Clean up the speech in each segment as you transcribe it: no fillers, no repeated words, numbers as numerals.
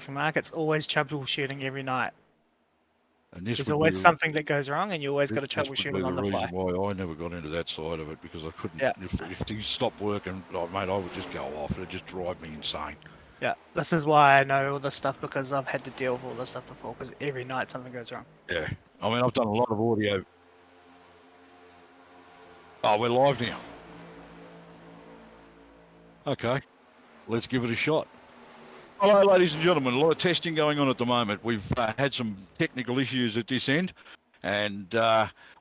Mark, it's always troubleshooting every night. And this There's would always be something that goes wrong, and you always got to this would be troubleshoot it on the the fly. reason why I never got into that side of it, because I couldn't. Yeah. If things stopped working, oh, mate, I would just go off. It'd just drive me insane. Yeah, this is why I know all this stuff, because I've had to deal with all this stuff before, because every night something goes wrong. Yeah, I mean, I've done a lot of audio. Oh, we're live now. Okay, let's give it a shot. Hello, ladies and gentlemen. A lot of testing going on at the moment. We've had some technical issues at this end, and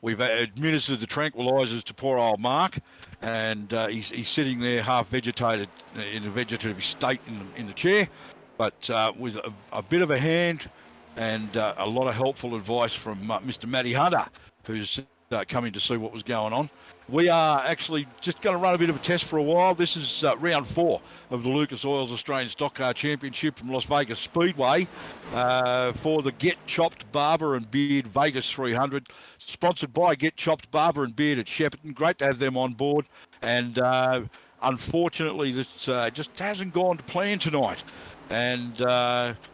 we've administered the tranquilizers to poor old Mark, and he's sitting there half vegetated in a vegetative state in the chair, but with a bit of a hand and a lot of helpful advice from Mr. Matty Hunter, who's coming to see what was going on. We are actually just going to run a bit of a test for a while. This is round 4 of the Lucas Oils Australian Stock Car Championship from Las Vegas Speedway for the Get Chopped Barber and Beard Vegas 300, sponsored by Get Chopped Barber and Beard at Shepparton. Great to have them on board, and unfortunately this just hasn't gone to plan tonight, and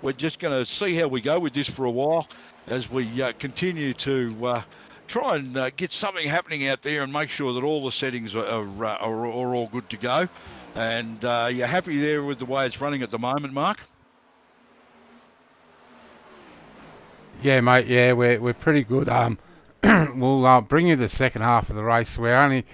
we're just going to see how we go with this for a while as we continue to try and get something happening out there and make sure that all the settings are all good to go. And you're happy there with the way it's running at the moment, Mark? Yeah, mate. Yeah, we're pretty good. We'll bring you the second half of the race. We're only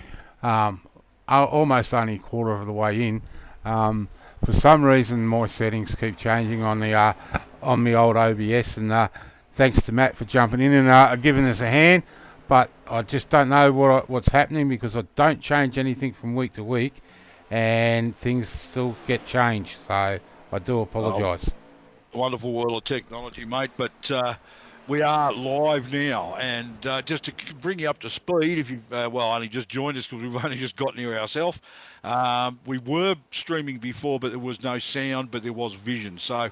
almost only a quarter of the way in. For some reason, my settings keep changing on the old OBS, and thanks to Matt for jumping in and giving us a hand. But I just don't know what's happening, because I don't change anything from week to week, and things still get changed. So I do apologise. Wonderful world of technology, mate. But we are live now, and just to bring you up to speed, if you've only just joined us because we've only just gotten here ourselves, we were streaming before, but there was no sound, but there was vision. So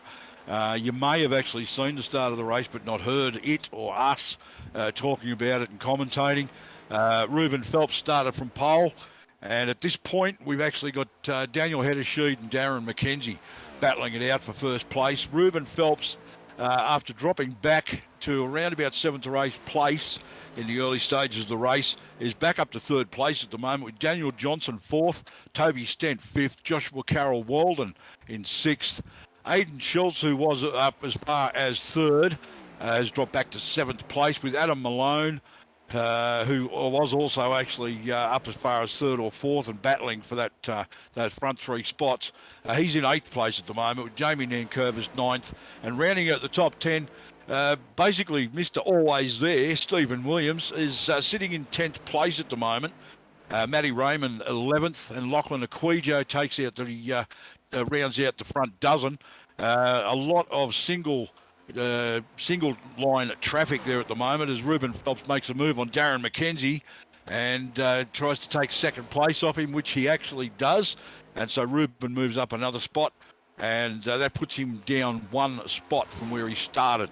you may have actually seen the start of the race, but not heard it or us talking about it and commentating. Ruben Phelps started from pole, and at this point, we've actually got Daniel Heddersheed and Darren McKenzie battling it out for first place. Ruben Phelps, after dropping back to around about 7th or 8th place in the early stages of the race, is back up to 3rd place at the moment, with Daniel Johnson 4th, Toby Stent 5th, Joshua Carroll Walden in 6th. Aidan Schultz, who was up as far as 3rd, has dropped back to 7th place, with Adam Malone, who was also actually up as far as 3rd or 4th and battling for those front 3 spots. He's in 8th place at the moment, with Jamie Nankervis 9th, and rounding out the top 10, basically Mr. Always There, Stephen Williams, is sitting in 10th place at the moment. Matty Raymond 11th, and Lachlan Aquijo takes out rounds out the front dozen. A lot of single line traffic there at the moment as Ruben Phelps makes a move on Darren McKenzie and tries to take 2nd place off him, which he actually does. And so Ruben moves up another spot, and that puts him down 1 spot from where he started.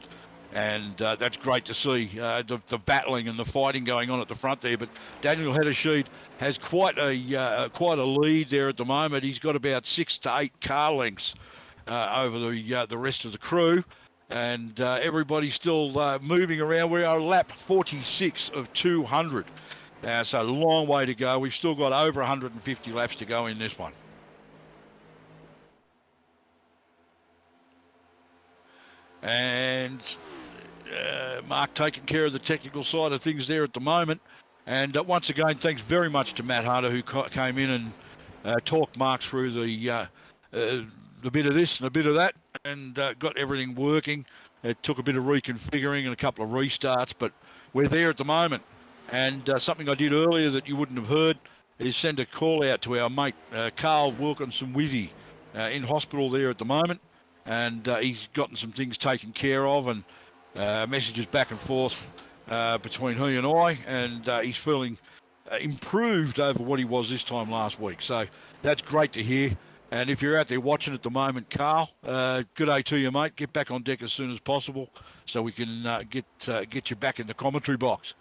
And that's great to see the battling and the fighting going on at the front there. But Daniel Heddersheed has quite a lead there at the moment. He's got about 6 to 8 car lengths over the rest of the crew, and everybody's still moving around. We are lap 46 of 200. So a long way to go. We've still got over 150 laps to go in this one. And Mark taking care of the technical side of things there at the moment. And once again, thanks very much to Matt Hunter, who came in and talked Mark through the bit of this and a bit of that, and got everything working. It took a bit of reconfiguring and a couple of restarts, but we're there at the moment. And something I did earlier that you wouldn't have heard is send a call out to our mate Carl Wilkinson-Withy in hospital there at the moment. And he's gotten some things taken care of, and messages back and forth between he and I, and he's feeling improved over what he was this time last week. So that's great to hear. And if you're out there watching at the moment, Carl, good day to you, mate. Get back on deck as soon as possible so we can get you back in the commentary box.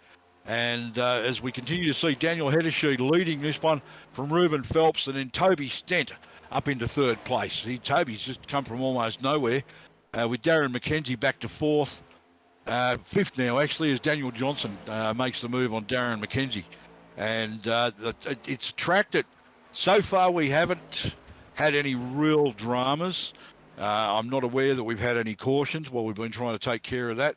And as we continue to see Daniel Heddersheed leading this one from Ruben Phelps, and then Toby Stent up into 3rd place. Toby's just come from almost nowhere, with Darren McKenzie back to fourth. Fifth now, actually, as Daniel Johnson makes the move on Darren McKenzie. And it's a track that so far we haven't had any real dramas. I'm not aware that we've had any cautions while we've been trying to take care of that,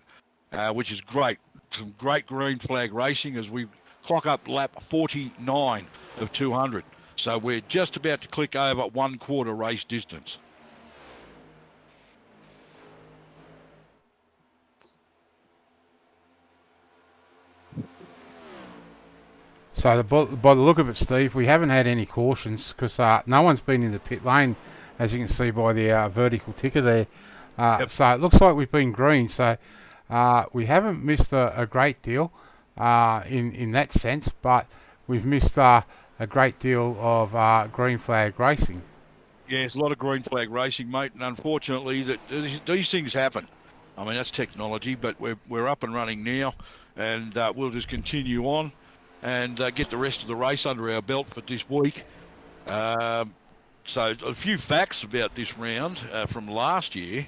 which is great. Some great green flag racing as we clock up lap 49 of 200. So we're just about to click over 1/4 race distance. So by the look of it, Steve, we haven't had any cautions because no one's been in the pit lane, as you can see by the vertical ticker there. Yep. So it looks like we've been green. So we haven't missed a great deal in that sense, but we've missed a great deal of green flag racing. Yes, a lot of green flag racing, mate, and unfortunately these things happen. I mean, that's technology, but we're up and running now, and we'll just continue on and get the rest of the race under our belt for this week. So a few facts about this round from last year.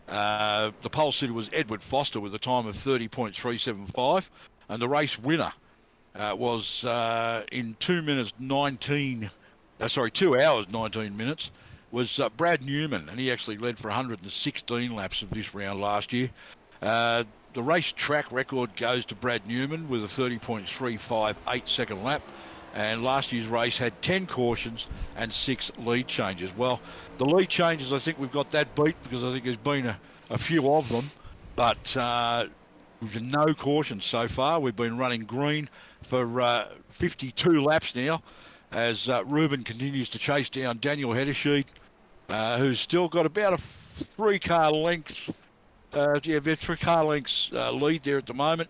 The pole sitter was Edward Foster with a time of 30.375, and the race winner was in 2 hours 19 minutes, was Brad Newman, and he actually led for 116 laps of this round last year. The race track record goes to Brad Newman with a 30.358 second lap, and last year's race had 10 cautions and 6 lead changes. Well, the lead changes, I think we've got that beat because I think there's been a few of them, but we've no cautions so far. We've been running green for 52 laps now as Ruben continues to chase down Daniel Heddersheet, who's still got about a 3-car length about 3 car lengths lead there at the moment.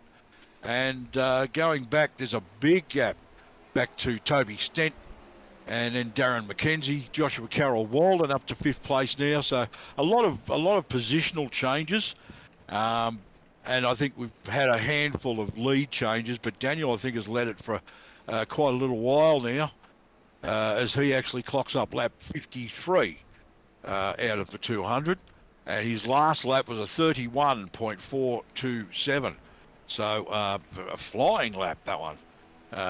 And going back, there's a big gap back to Toby Stent and then Darren McKenzie, Joshua Carroll Walden up to 5th place now. So a lot of positional changes. And I think we've had a handful of lead changes, but Daniel, I think, has led it for quite a little while now, as he actually clocks up lap 53 out of the 200. And his last lap was a 31.427. So a flying lap, that one,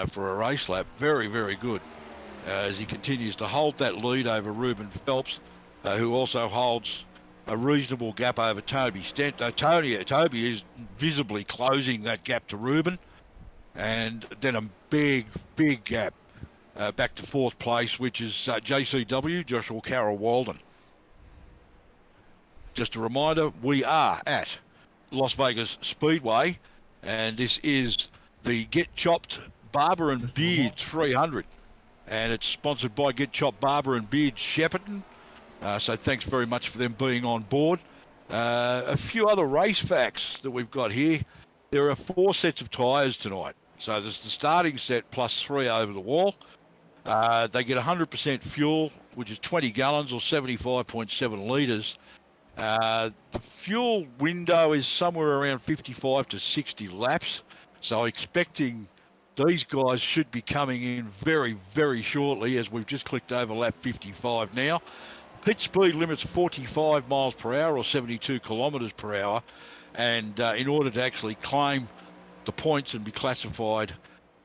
for a race lap. Very, very good. As he continues to hold that lead over Ruben Phelps, who also holds a reasonable gap over Toby Stent. Toby is visibly closing that gap to Ruben. And then a big, big gap back to 4th place, which is JCW, Joshua Carroll Walden. Just a reminder, we are at Las Vegas Speedway, and this is the Get Chopped Barber and Beard 300, and it's sponsored by Get Chopped Barber and Beard Shepparton. So thanks very much for them being on board. A few other race facts that we've got here. There are 4 sets of tyres tonight. So there's the starting set plus 3 over the wall. They get 100% fuel, which is 20 gallons or 75.7 litres. The fuel window is somewhere around 55 to 60 laps. So expecting these guys should be coming in very, very shortly, as we've just clicked over lap 55 now. Pit speed limits 45 miles per hour or 72 kilometres per hour. And in order to actually claim the points and be classified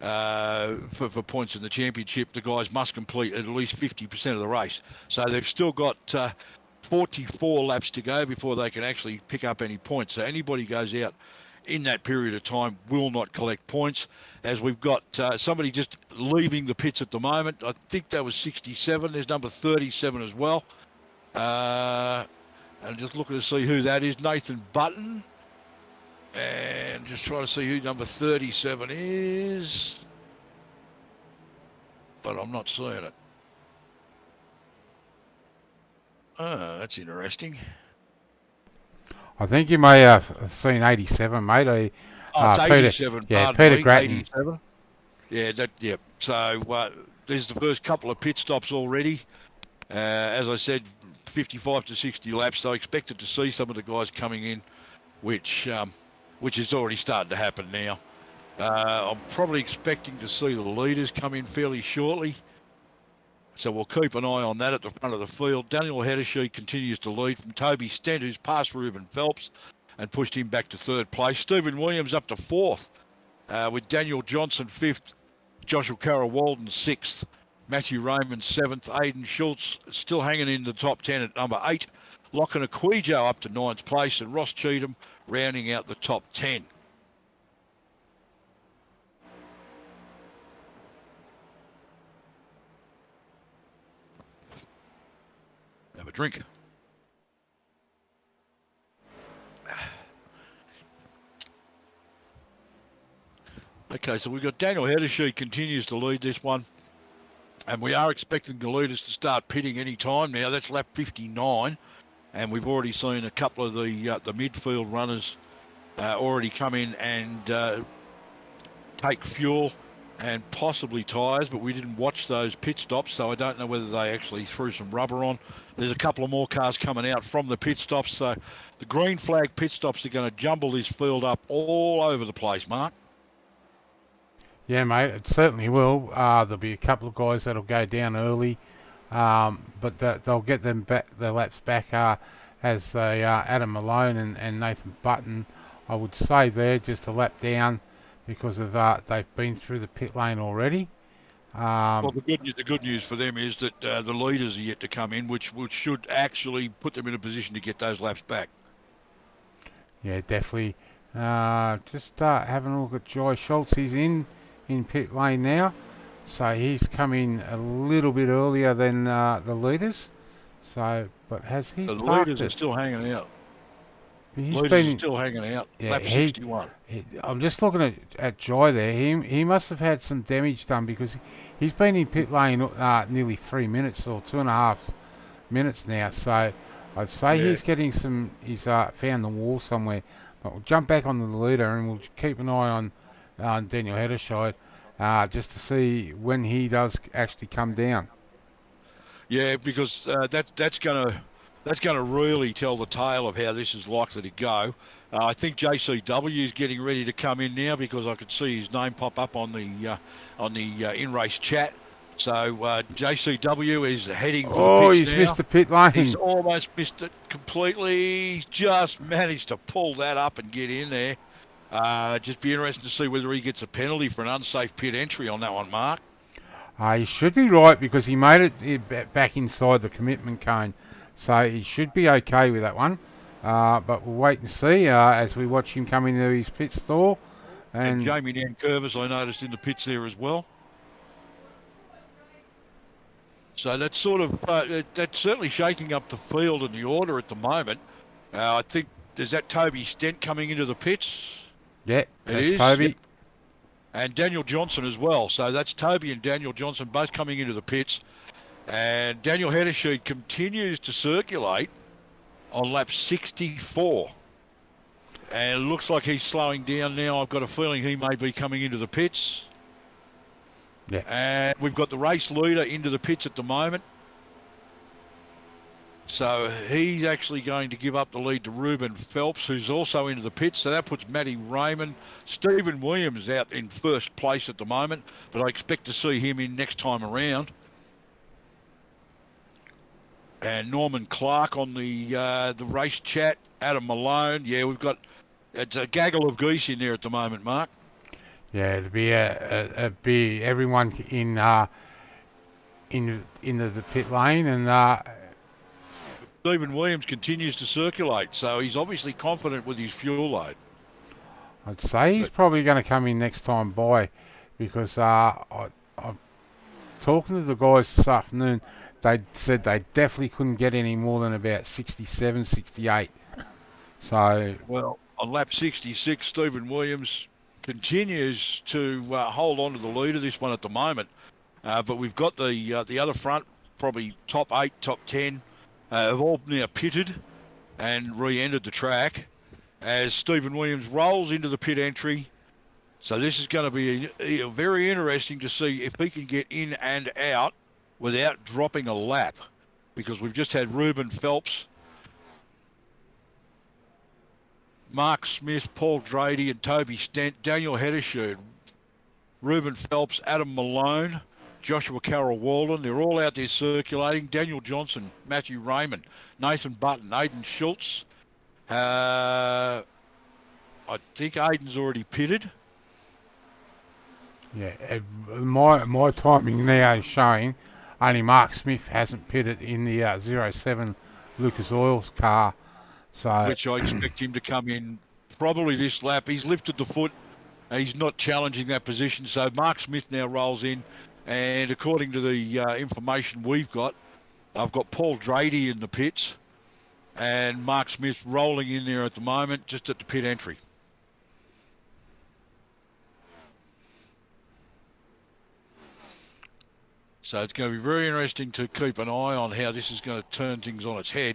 for points in the championship, the guys must complete at least 50% of the race. So they've still got 44 laps to go before they can actually pick up any points. So anybody goes out in that period of time will not collect points, as we've got somebody just leaving the pits at the moment. I think that was 67. There's number 37 as well. And just looking to see who that is. Nathan Button. And just trying to see who number 37 is. But I'm not seeing it. Oh, that's interesting. I think you may have seen 87, mate. It's 87. Peter Grattan. 87. Yeah. So there's the first couple of pit stops already. As I said, 55 to 60 laps. So I expected to see some of the guys coming in, which is already starting to happen now. I'm probably expecting to see the leaders come in fairly shortly. So we'll keep an eye on that at the front of the field. Daniel Heddersheet continues to lead from Toby Stent, who's passed Ruben Phelps and pushed him back to third place. Stephen Williams up to fourth, with Daniel Johnson fifth, Joshua Carroll-Walden sixth, Matthew Raymond seventh, Aidan Schultz still hanging in the top 10 at number 8, Lachlan Aquijo up to ninth place, and Ross Cheatham rounding out the top 10. Have a drink. Okay, so we've got Daniel Heddersheet continues to lead this one. And we are expecting the leaders to start pitting any time now. That's lap 59. And we've already seen a couple of the midfield runners already come in and take fuel and possibly tyres, but we didn't watch those pit stops, so I don't know whether they actually threw some rubber on. There's a couple of more cars coming out from the pit stops, so the green flag pit stops are going to jumble this field up all over the place, Mark. Yeah, mate, it certainly will. There'll be a couple of guys that'll go down early, but they'll get them back, their laps back as they Adam Malone and Nathan Button, I would say there, just a lap down because of they've been through the pit lane already. Well, the good news for them is that the leaders are yet to come in, which should actually put them in a position to get those laps back. Yeah, definitely. Just having a look at Joy Schultz. He's in pit lane now, so he's come in a little bit earlier than the leaders. So, but has he? The leaders are still hanging out. Leaders are still hanging out. Yeah, lap 61. I'm just looking at Joy there. He must have had some damage done because he's been in pit lane nearly 3 minutes or 2.5 minutes now. So I'd say he's getting some. He's found the wall somewhere. But we'll jump back onto the leader and we'll keep an eye on Daniel Heddersheet just to see when he does actually come down. Yeah, because that's going to really tell the tale of how this is likely to go. I think JCW is getting ready to come in now because I could see his name pop up on the in-race chat. So JCW is heading for the pits he's now. missed the pit lane. He's almost missed it completely. He's just managed to pull that up and get in there. Just be interesting to see whether he gets a penalty for an unsafe pit entry on that one, Mark. He should be right because he made it back inside the commitment cone. So he should be okay with that one. But we'll wait and see as we watch him come into his pit stall. And Jamie Nankervis, I noticed in the pits there as well. So that's sort of that's certainly shaking up the field and the order at the moment. I think there's that Toby Stent coming into the pits. Yeah, that's it is. Toby. Yep. And Daniel Johnson as well. So that's Toby and Daniel Johnson both coming into the pits. And Daniel Heddersheet continues to circulate on lap 64. And it looks like he's slowing down now. I've got a feeling he may be coming into the pits. Yeah. And we've got the race leader into the pits at the moment. So he's actually going to give up the lead to Ruben Phelps, who's also into the pits. So that puts Matty Raymond. Stephen Williams out in first place at the moment, but I expect to see him in next time around. And Norman Clark on the race chat. Adam Malone. Yeah, we've got it's a gaggle of geese in there at the moment, Mark. Yeah, it'll be everyone in the pit lane, and Stephen Williams continues to circulate, so he's obviously confident with his fuel load. I'd say he's probably going to come in next time by, because I'm talking to the guys this afternoon. They said they definitely couldn't get any more than about 67, 68. So, well, on lap 66, Stephen Williams continues to hold on to the lead of this one at the moment. But we've got the other front, probably top 8, top 10, have all now pitted and re-entered the track as Stephen Williams rolls into the pit entry. So this is going to be very interesting to see if he can get in and out without dropping a lap, because we've just had Ruben Phelps, Mark Smith, Paul Drady and Toby Stent, Daniel Heddersheet, Ruben Phelps, Adam Malone, Joshua Carroll Walden. They're all out there circulating. Daniel Johnson, Matthew Raymond, Nathan Button, Aidan Schultz. I think Aidan's already pitted. Yeah, my timing now is showing only Mark Smith hasn't pitted in the 07 Lucas Oil's car. So Which I expect him to come in probably this lap. He's lifted the foot. He's not challenging that position. So Mark Smith now rolls in. And according to the information we've got, I've got Paul Drady in the pits and Mark Smith rolling in there at the moment, just at the pit entry. So it's going to be very interesting to keep an eye on how this is going to turn things on its head.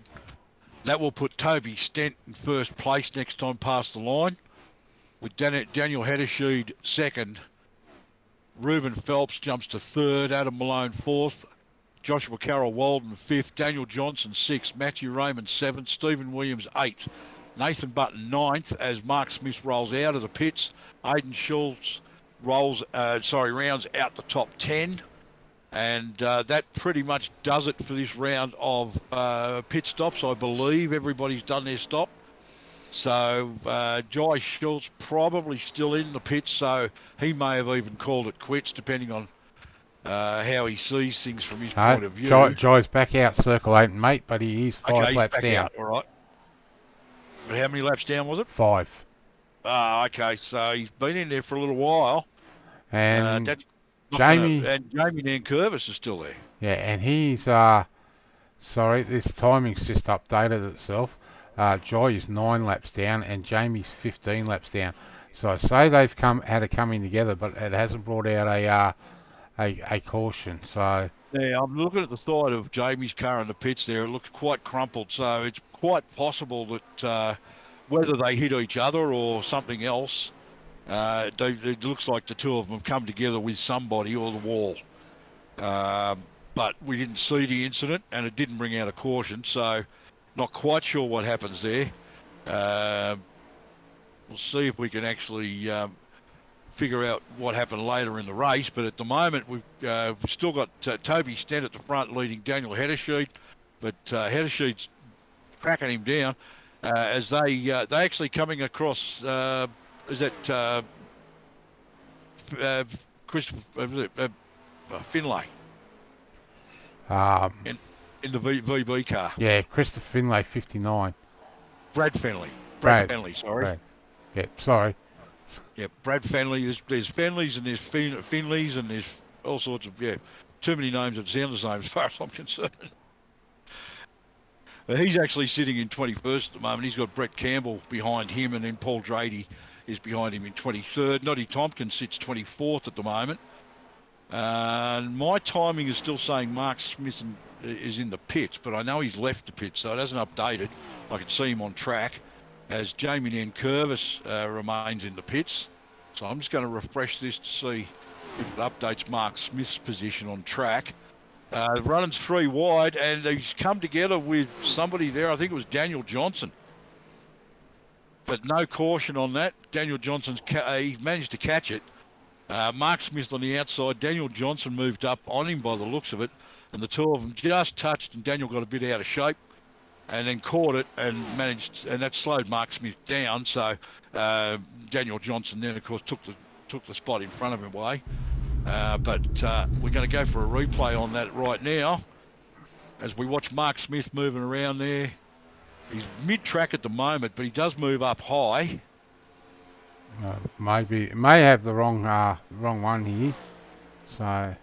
That will put Toby Stent in first place next time past the line, with Daniel Heddersheed second. Reuben Phelps jumps to third, Adam Malone fourth, Joshua Carroll Walden fifth, Daniel Johnson sixth, Matthew Raymond seventh, Stephen Williams eighth, Nathan Button ninth as Mark Smith rolls out of the pits. Aidan Schultz rounds out the top 10. And that pretty much does it for this round of pit stops. I believe everybody's done their stop. So Jai Schultz probably still in the pits, so he may have even called it quits, depending on how he sees things from his point of view. Jai's back out circle 8, mate, but he is 5 laps back down. Out, all right. But how many laps down was it? 5. Okay, so he's been in there for a little while. And Jamie Nankervis is still there. Yeah, and he's sorry, this timing's just updated itself. Jai is 9 laps down and Jamie's 15 laps down. So I say they've had a coming together, but it hasn't brought out a caution. So yeah, I'm looking at the side of Jamie's car in the pits there. It looks quite crumpled, so it's quite possible that whether they hit each other or something else, it looks like the two of them have come together with somebody or the wall. But we didn't see the incident and it didn't bring out a caution, so not quite sure what happens there. We'll see if we can actually figure out what happened later in the race, but at the moment we've still got Toby Stent at the front leading Daniel Heddersheed, but Heddersheed's cracking him down as they actually coming across is that Finlay in the VB car. Yeah, Christopher Finlay 59. Brad Finlay, sorry. Brad. Yeah, sorry. Yeah, Brad Fenley. There's Fenleys and there's Finleys and there's all sorts of, too many names that sound the same as far as I'm concerned. He's actually sitting in 21st at the moment. He's got Brett Campbell behind him, and then Paul Drady is behind him in 23rd. Noddy Tompkins sits 24th at the moment. And my timing is still saying Mark Smith is in the pits, but I know he's left the pits, so it hasn't updated. I can see him on track as Jamie Nankervis remains in the pits. So I'm just going to refresh this to see if it updates Mark Smith's position on track. Running's 3 wide, and he's come together with somebody there. I think it was Daniel Johnson. But no caution on that. Daniel Johnson's he managed to catch it. Mark Smith on the outside. Daniel Johnson moved up on him by the looks of it. And the two of them just touched, and Daniel got a bit out of shape and then caught it and managed, and that slowed Mark Smith down. So Daniel Johnson then, of course, took the spot in front of him away. But we're going to go for a replay on that right now as we watch Mark Smith moving around there. He's mid-track at the moment, but he does move up high. May have the wrong one here. So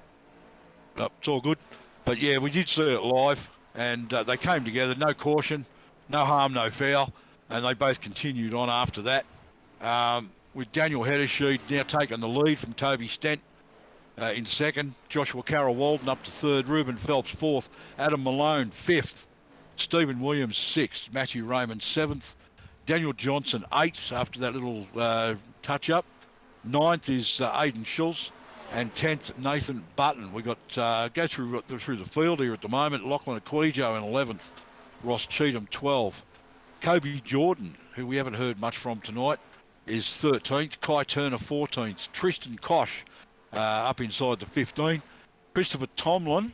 it's all good. But yeah, we did see it live, and they came together. No caution, no harm, no foul, and they both continued on after that. With Daniel Heddersheed now taking the lead from Toby Stent in second, Joshua Carroll Walden up to third, Reuben Phelps fourth, Adam Malone fifth, Stephen Williams sixth, Matthew Raymond seventh, Daniel Johnson eighth after that little touch-up. Ninth is Aidan Schultz, and 10th Nathan Button. We got go through the field here at the moment. Lachlan Aquijo in 11th, Ross Cheatham 12th, Kobe Jordan, who we haven't heard much from tonight, is 13th, Kai Turner 14th, Tristan Kosh up inside the 15. Christopher Tomlin,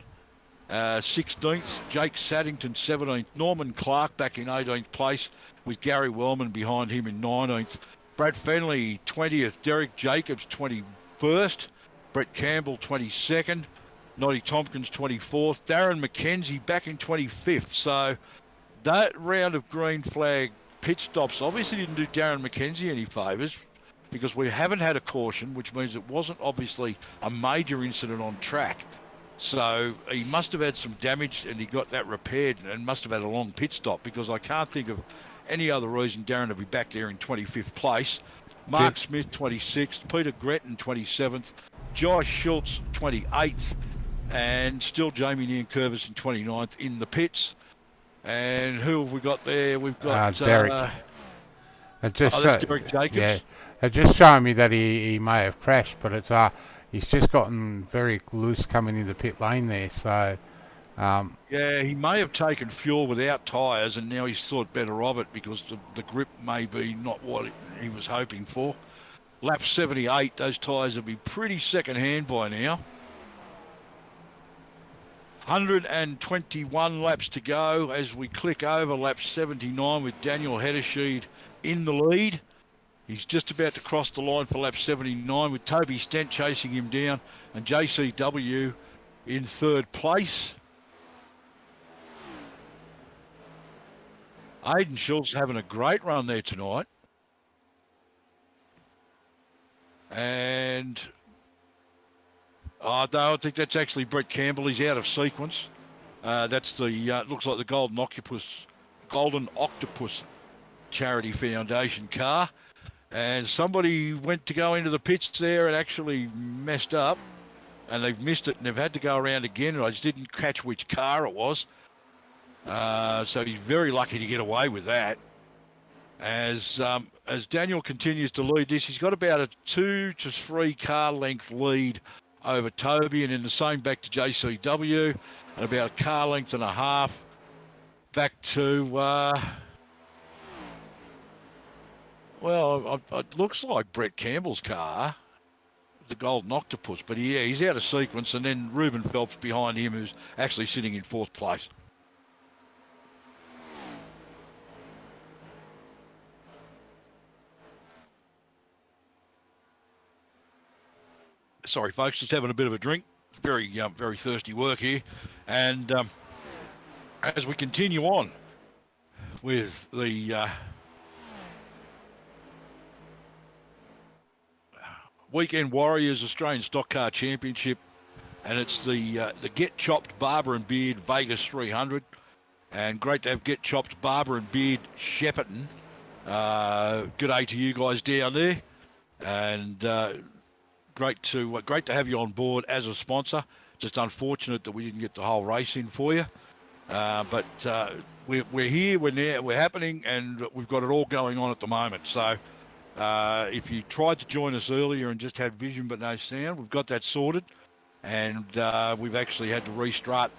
16th. Jake Saddington, 17th. Norman Clark back in 18th place with Gary Wellman behind him in 19th. Brad Fenley, 20th. Derek Jacobs, 21st. Brett Campbell, 22nd. Noddy Tompkins, 24th. Darren McKenzie back in 25th. So that round of green flag pit stops obviously didn't do Darren McKenzie any favours because we haven't had a caution, which means it wasn't obviously a major incident on track. So he must have had some damage and he got that repaired and must have had a long pit stop because I can't think of any other reason Darren to be back there in 25th place. Mark Smith, 26th. Peter Gretton, 27th. Josh Schultz, 28th. And still Jamie Niankervis in 29th in the pits. And who have we got there? We've got Derek. that's Derek Jacobs. Yeah, it just showing me that he may have crashed, but it's he's just gotten very loose coming into pit lane there. So yeah, he may have taken fuel without tyres, and now he's thought better of it because the grip may be not what he was hoping for. Lap 78, those tyres will be pretty second-hand by now. 121 laps to go as we click over lap 79 with Daniel Heddersheed in the lead. He's just about to cross the line for lap 79 with Toby Stent chasing him down and JCW in third place. Aidan Schultz having a great run there tonight. And I don't think that's actually Brett Campbell. He's out of sequence. That's the looks like the Golden Octopus Charity Foundation car. And somebody went to go into the pits there and actually messed up. And they've missed it and they've had to go around again. And I just didn't catch which car it was. So he's very lucky to get away with that. As Daniel continues to lead this, he's got about a 2 to 3 car length lead over Toby, and in the same back to JCW, and about a car length and a half back to, it looks like Brett Campbell's car, the Golden Octopus, but he's out of sequence, and then Ruben Phelps behind him, who's actually sitting in fourth place. Sorry, folks, just having a bit of a drink. Very, very thirsty work here. And as we continue on with the Weekend Warriors Australian Stock Car Championship, and it's the Get Chopped Barber and Beard Vegas 300. And great to have Get Chopped Barber and Beard Shepparton. Good day to you guys down there. And great to have you on board as a sponsor. Just unfortunate that we didn't get the whole race in for you, but we're here, we're there, we're happening, and we've got it all going on at the moment. So if you tried to join us earlier and just had vision but no sound, we've got that sorted, and we've actually had to restart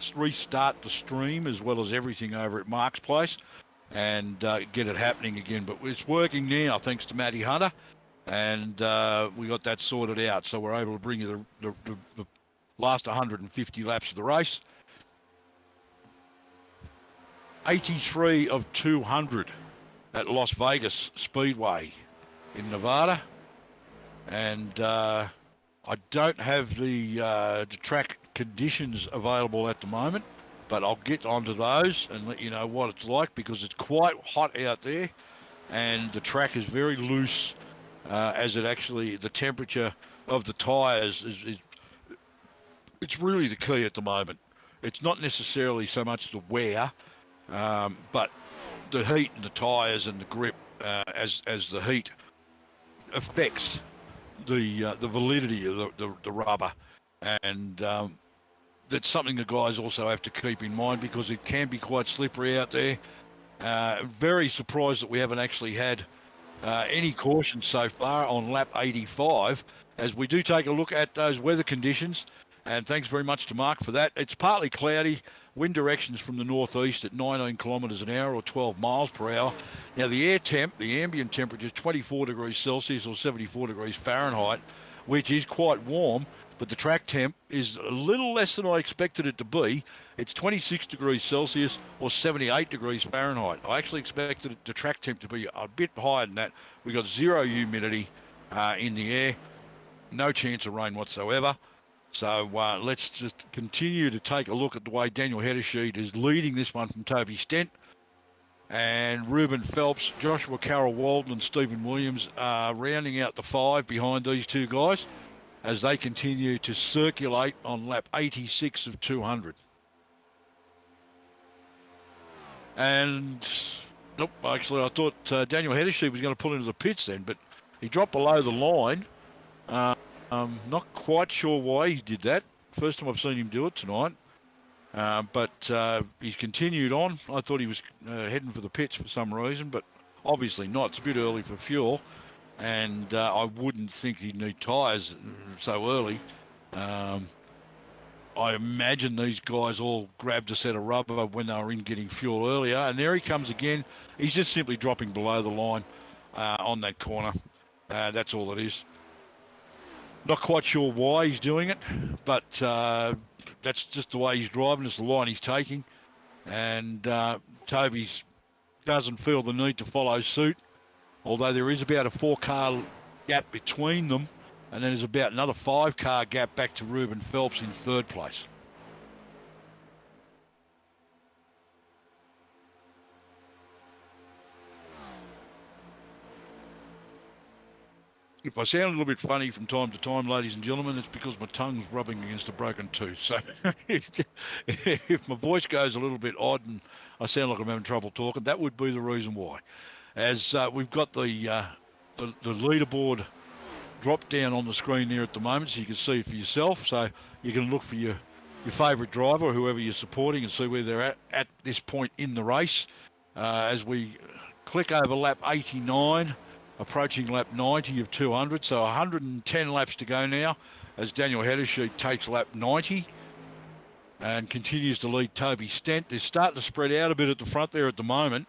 the stream as well as everything over at Mark's place, and get it happening again. But it's working now, thanks to Matty Hunter. And we got that sorted out, so we're able to bring you the last 150 laps of the race. 83 of 200 at Las Vegas Speedway in Nevada. And I don't have the track conditions available at the moment, but I'll get onto those and let you know what it's like, because it's quite hot out there and the track is very loose. As it actually, the temperature of the tyres is it's really the key at the moment. It's not necessarily so much the wear, but the heat and the tyres and the grip, as the heat affects the validity of the rubber, and that's something the guys also have to keep in mind, because it can be quite slippery out there. Very surprised that we haven't actually had any caution so far on lap 85, as we do take a look at those weather conditions. And thanks very much to Mark for that. It's partly cloudy, wind directions from the northeast at 19 kilometres an hour or 12 miles per hour. Now the ambient temperature is 24 degrees Celsius or 74 degrees Fahrenheit, which is quite warm, but the track temp is a little less than I expected it to be. It's 26 degrees Celsius or 78 degrees Fahrenheit. I actually expected the track temp to be a bit higher than that. We got zero humidity in the air, no chance of rain whatsoever. So let's just continue to take a look at the way Daniel Heddersheet is leading this one from Toby Stent. And Ruben Phelps, Joshua Carroll Walden and Stephen Williams are rounding out the 5 behind these two guys as they continue to circulate on lap 86 of 200. And, nope, actually I thought Daniel Heddersheet was going to pull into the pits then, but he dropped below the line. Not quite sure why he did that. First time I've seen him do it tonight. But he's continued on. I thought he was heading for the pits for some reason, but obviously not. It's a bit early for fuel, and I wouldn't think he'd need tyres so early. I imagine these guys all grabbed a set of rubber when they were in getting fuel earlier, and there he comes again. He's just simply dropping below the line on that corner. That's all it is. Not quite sure why he's doing it, but that's just the way he's driving. It's the line he's taking. And Toby's doesn't feel the need to follow suit, although there is about a 4-car gap between them. And then there's about another 5-car gap back to Ruben Phelps in 3rd place. If I sound a little bit funny from time to time, ladies and gentlemen, it's because my tongue's rubbing against a broken tooth. So if my voice goes a little bit odd and I sound like I'm having trouble talking, that would be the reason why. As we've got the leaderboard drop down on the screen there at the moment, so you can see it for yourself. So you can look for your favourite driver or whoever you're supporting and see where they're at this point in the race. As we click over lap 89, approaching lap 90 of 200, so 110 laps to go now as Daniel Heddersheet takes lap 90 and continues to lead Toby Stent. They're starting to spread out a bit at the front there at the moment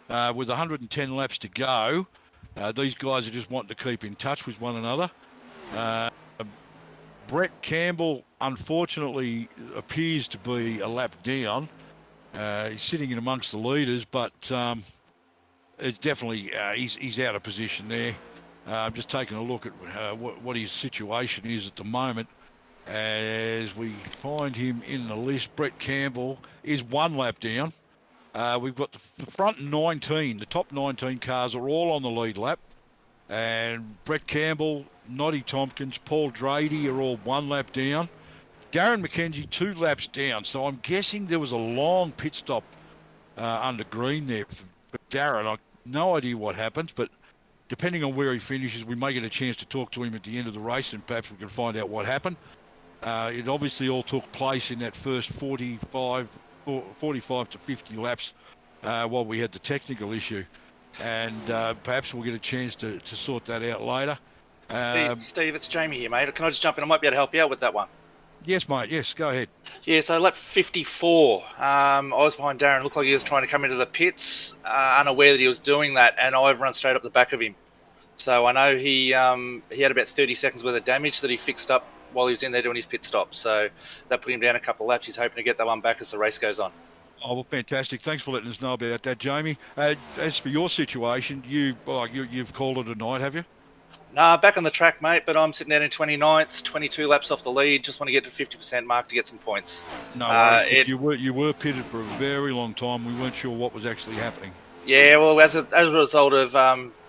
with 110 laps to go. These guys are just wanting to keep in touch with one another. Brett Campbell, unfortunately, appears to be a lap down. He's sitting in amongst the leaders, but it's definitely, he's out of position there. I'm just taking a look at what his situation is at the moment. As we find him in the list, Brett Campbell is 1 lap down. We've got the front 19, the top 19 cars are all on the lead lap. And Brett Campbell, Noddy Tompkins, Paul Drady are all 1 lap down. Darren McKenzie 2 laps down. So I'm guessing there was a long pit stop under green there for Darren. I've no idea what happens, but depending on where he finishes, we may get a chance to talk to him at the end of the race and perhaps we can find out what happened. It obviously all took place in that first 45 to 50 laps while we had the technical issue. And perhaps we'll get a chance to sort that out later. Steve, it's Jamie here, mate. Can I just jump in? I might be able to help you out with that one. Yes, mate. Yes, go ahead. Yeah, so lap 54, I was behind Darren. Looked like he was trying to come into the pits, unaware that he was doing that, and I overrun straight up the back of him. So I know he had about 30 seconds worth of damage that he fixed up while he was in there doing his pit stop. So that put him down a couple of laps. He's hoping to get that one back as the race goes on. Oh, well, fantastic. Thanks for letting us know about that, Jamie. As for your situation, you've called it a night, have you? Nah, back on the track, mate, but I'm sitting out in 29th, 22 laps off the lead. Just want to get to 50% mark to get some points. No, you were pitted for a very long time. We weren't sure what was actually happening. Yeah, well, as a result of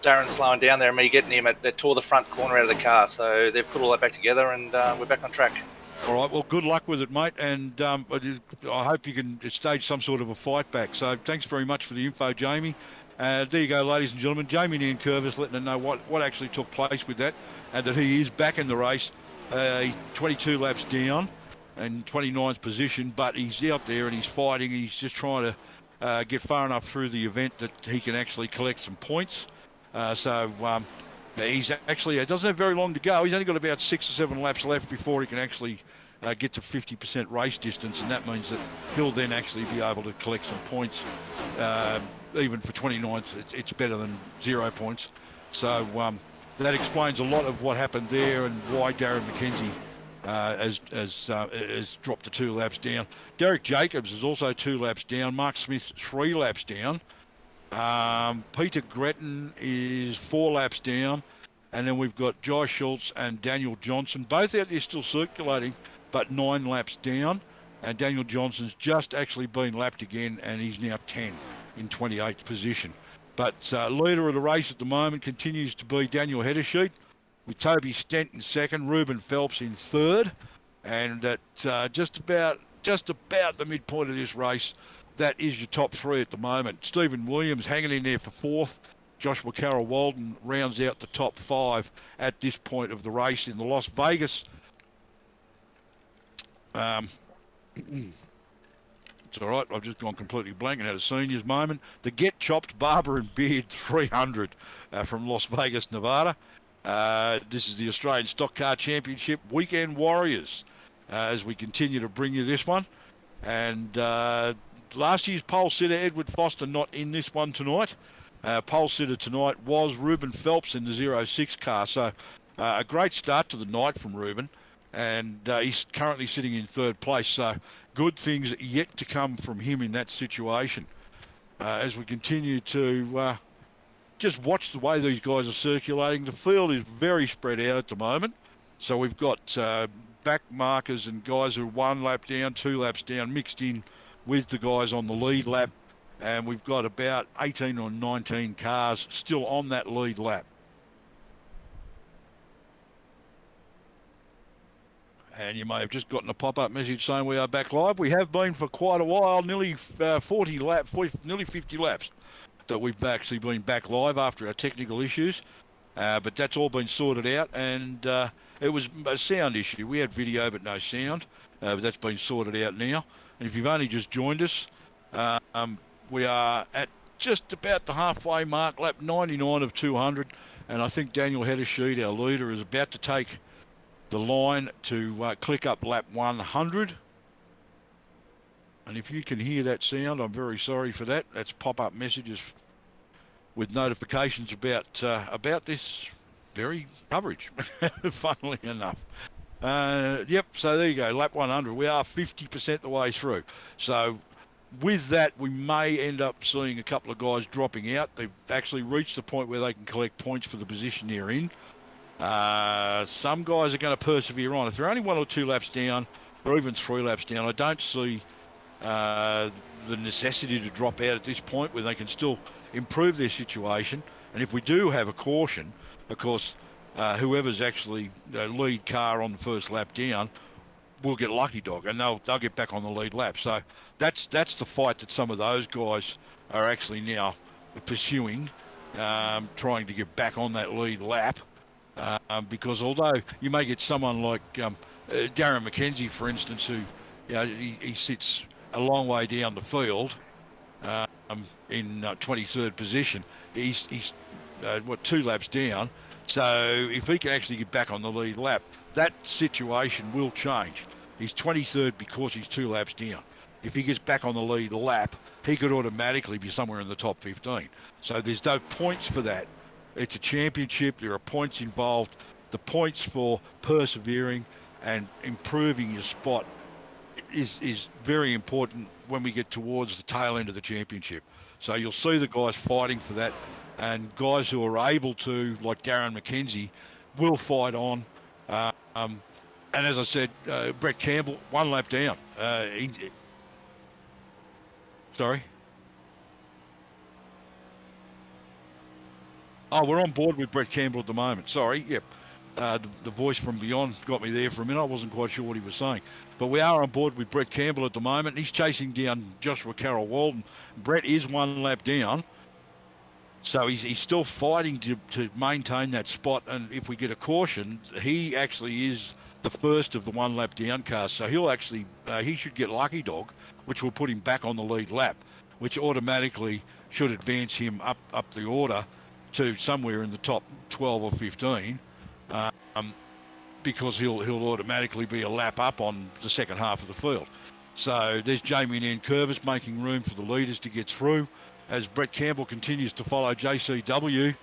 Darren slowing down there and me getting him, it tore the front corner out of the car. So they've put all that back together and we're back on track. All right, well, good luck with it, mate, and I hope you can stage some sort of a fight back. So thanks very much for the info, Jamie. There you go, ladies and gentlemen. Jamie Nankervis letting them know what actually took place with that and that he is back in the race. He's 22 laps down in 29th position, but he's out there and he's fighting. He's just trying to get far enough through the event that he can actually collect some points. He's actually, it doesn't have very long to go. He's only got about 6 or 7 laps left before he can actually get to 50% race distance, and that means that he'll then actually be able to collect some points. Even for 29th, it's better than 0 points. So that explains a lot of what happened there and why Darren McKenzie has dropped to 2 laps down. Derek Jacobs is also 2 laps down. Mark Smith 3 laps down. Peter Gretton is 4 laps down. And then we've got Josh Schultz and Daniel Johnson, both out there still circulating, but 9 laps down. And Daniel Johnson's just actually been lapped again, and he's now 10 in 28th position. But leader of the race at the moment continues to be Daniel Heddersheet, with Toby Stent in second, Ruben Phelps in third. And at just about the midpoint of this race, that is your top 3 at the moment. Stephen Williams hanging in there for 4th. Joshua Carroll Walden rounds out the top 5 at this point of the race in the Las Vegas. It's all right, I've just gone completely blank and had a seniors moment. The Get Chopped Barber and Beard 300 from Las Vegas, Nevada. This is the Australian Stock Car Championship Weekend Warriors as we continue to bring you this one. And last year's pole sitter, Edward Foster, not in this one tonight. Pole sitter tonight was Ruben Phelps in the 06 car. So a great start to the night from Ruben. And he's currently sitting in 3rd place. So good things yet to come from him in that situation. As we continue to just watch the way these guys are circulating. The field is very spread out at the moment. So we've got back markers and guys who are 1 lap down, 2 laps down, mixed in with the guys on the lead lap. And we've got about 18 or 19 cars still on that lead lap. And you may have just gotten a pop-up message saying we are back live. We have been for quite a while, nearly 50 laps that we've actually been back live after our technical issues. But that's all been sorted out, and it was a sound issue. We had video but no sound, but that's been sorted out now. And if you've only just joined us, we are at just about the halfway mark, lap 99 of 200. And I think Daniel Heddersheet, our leader, is about to take the line to click up lap 100. And if you can hear that sound, I'm very sorry for that. That's pop-up messages with notifications about this very coverage, funnily enough. Yep, so there you go, lap 100. We are 50% the way through. So with that, we may end up seeing a couple of guys dropping out. They've actually reached the point where they can collect points for the position they're in. Some guys are going to persevere on. If they're only 1 or 2 laps down, or even 3 laps down, I don't see the necessity to drop out at this point, where they can still improve their situation. And if we do have a caution, of course, whoever's actually lead car on the first lap down will get lucky dog, and they'll get back on the lead lap. So that's the fight that some of those guys are actually now pursuing, trying to get back on that lead lap. Because although you may get someone like Darren McKenzie, for instance, who he sits a long way down the field in 23rd position, he's 2 laps down. So if he can actually get back on the lead lap, that situation will change. He's 23rd because he's 2 laps down. If he gets back on the lead lap, he could automatically be somewhere in the top 15. So there's no points for that. It's a championship. There are points involved. The points for persevering and improving your spot is very important when we get towards the tail end of the championship. So you'll see the guys fighting for that, and guys who are able to, like Darren McKenzie, will fight on. And as I said, Brett Campbell, 1 lap down. Sorry? Oh, we're on board with Brett Campbell at the moment. Sorry, yep. The voice from beyond got me there for a minute. I wasn't quite sure what he was saying. But we are on board with Brett Campbell at the moment. He's chasing down Joshua Carroll Walden. Brett is 1 lap down. So he's still fighting to maintain that spot. And if we get a caution, he actually is the first of the 1 lap down cars. So he'll actually, he should get lucky dog, which will put him back on the lead lap, which automatically should advance him up the order to somewhere in the top 12 or 15, because he'll automatically be a lap up on the second half of the field. So there's Jamie Nankervis making room for the leaders to get through as Brett Campbell continues to follow JCW,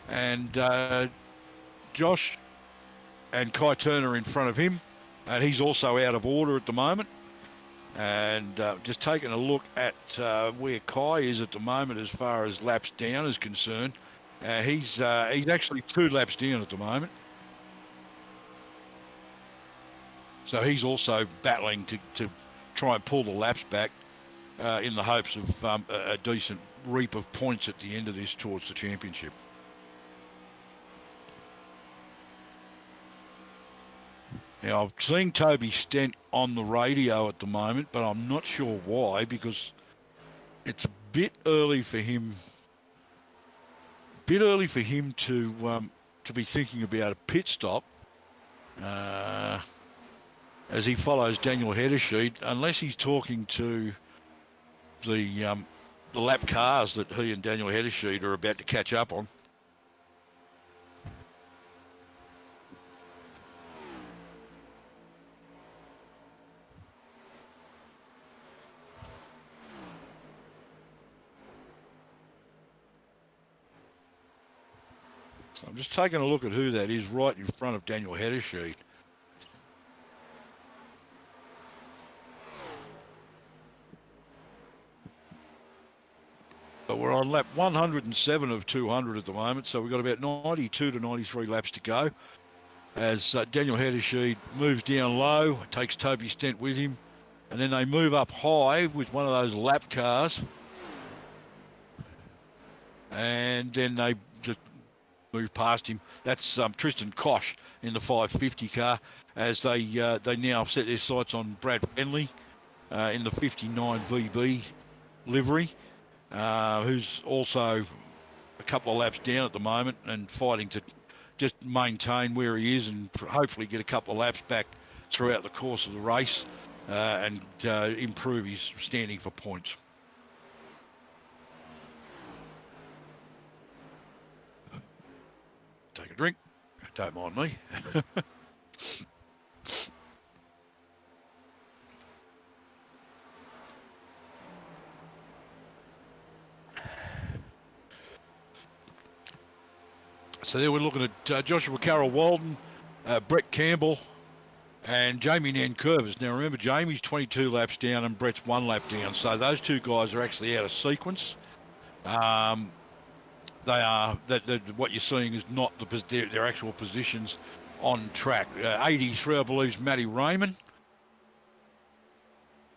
and Josh and Kai Turner in front of him, and he's also out of order at the moment. And just taking a look at where Kai is at the moment as far as laps down is concerned, he's actually 2 laps down at the moment. So he's also battling to try and pull the laps back in the hopes of a decent reap of points at the end of this towards the championship. Now, I've seen Toby Stent on the radio at the moment, but I'm not sure why, because it's a bit early for him. To be thinking about a pit stop as he follows Daniel Hedersheet, unless he's talking to the lap cars that he and Daniel Hedersheet are about to catch up on. So I'm just taking a look at who that is right in front of Daniel Hedersheet. But we're on lap 107 of 200 at the moment, so we've got about 92 to 93 laps to go. As Daniel Hedersheet moves down low, takes Toby Stent with him, and then they move up high with one of those lap cars. And then they just move past him. That's Tristan Koch in the 550 car, as they now set their sights on Brad Bentley in the 59 VB livery, who's also a couple of laps down at the moment and fighting to just maintain where he is and hopefully get a couple of laps back throughout the course of the race and improve his standing for points. Take a drink. Don't mind me. So there we're looking at Joshua Carroll Walden, Brett Campbell, and Jamie Nankervis. Now remember, Jamie's 22 laps down and Brett's 1 lap down. So those two guys are actually out of sequence. They are what you're seeing is not their actual positions on track. 83, I believe, is Matty Raymond.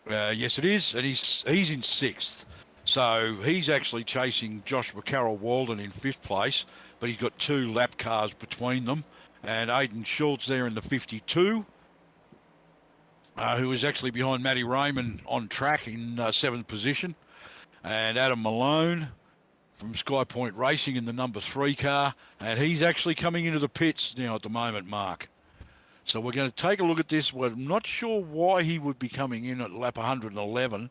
Yes, it is, and he's in 6th. So he's actually chasing Joshua Carroll Walden in 5th place, but he's got 2 lap cars between them. And Aidan Schultz there in the 52, who is actually behind Matty Raymond on track in 7th position. And Adam Malone from Sky Point Racing in the number 3 car, and he's actually coming into the pits now at the moment, Mark. So we're going to take a look at this. We're not sure why he would be coming in at lap 111.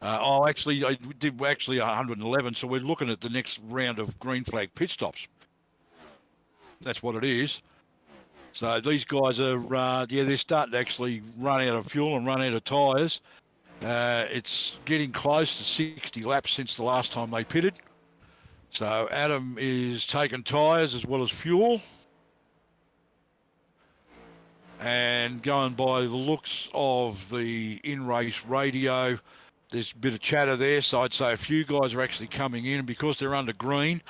I did 111, so we're looking at the next round of green flag pit stops. That's what it is. So these guys are, they're starting to actually run out of fuel and run out of tyres. It's getting close to 60 laps since the last time they pitted. So Adam is taking tyres as well as fuel. And going by the looks of the in-race radio, there's a bit of chatter there. So I'd say a few guys are actually coming in. And because they're under green,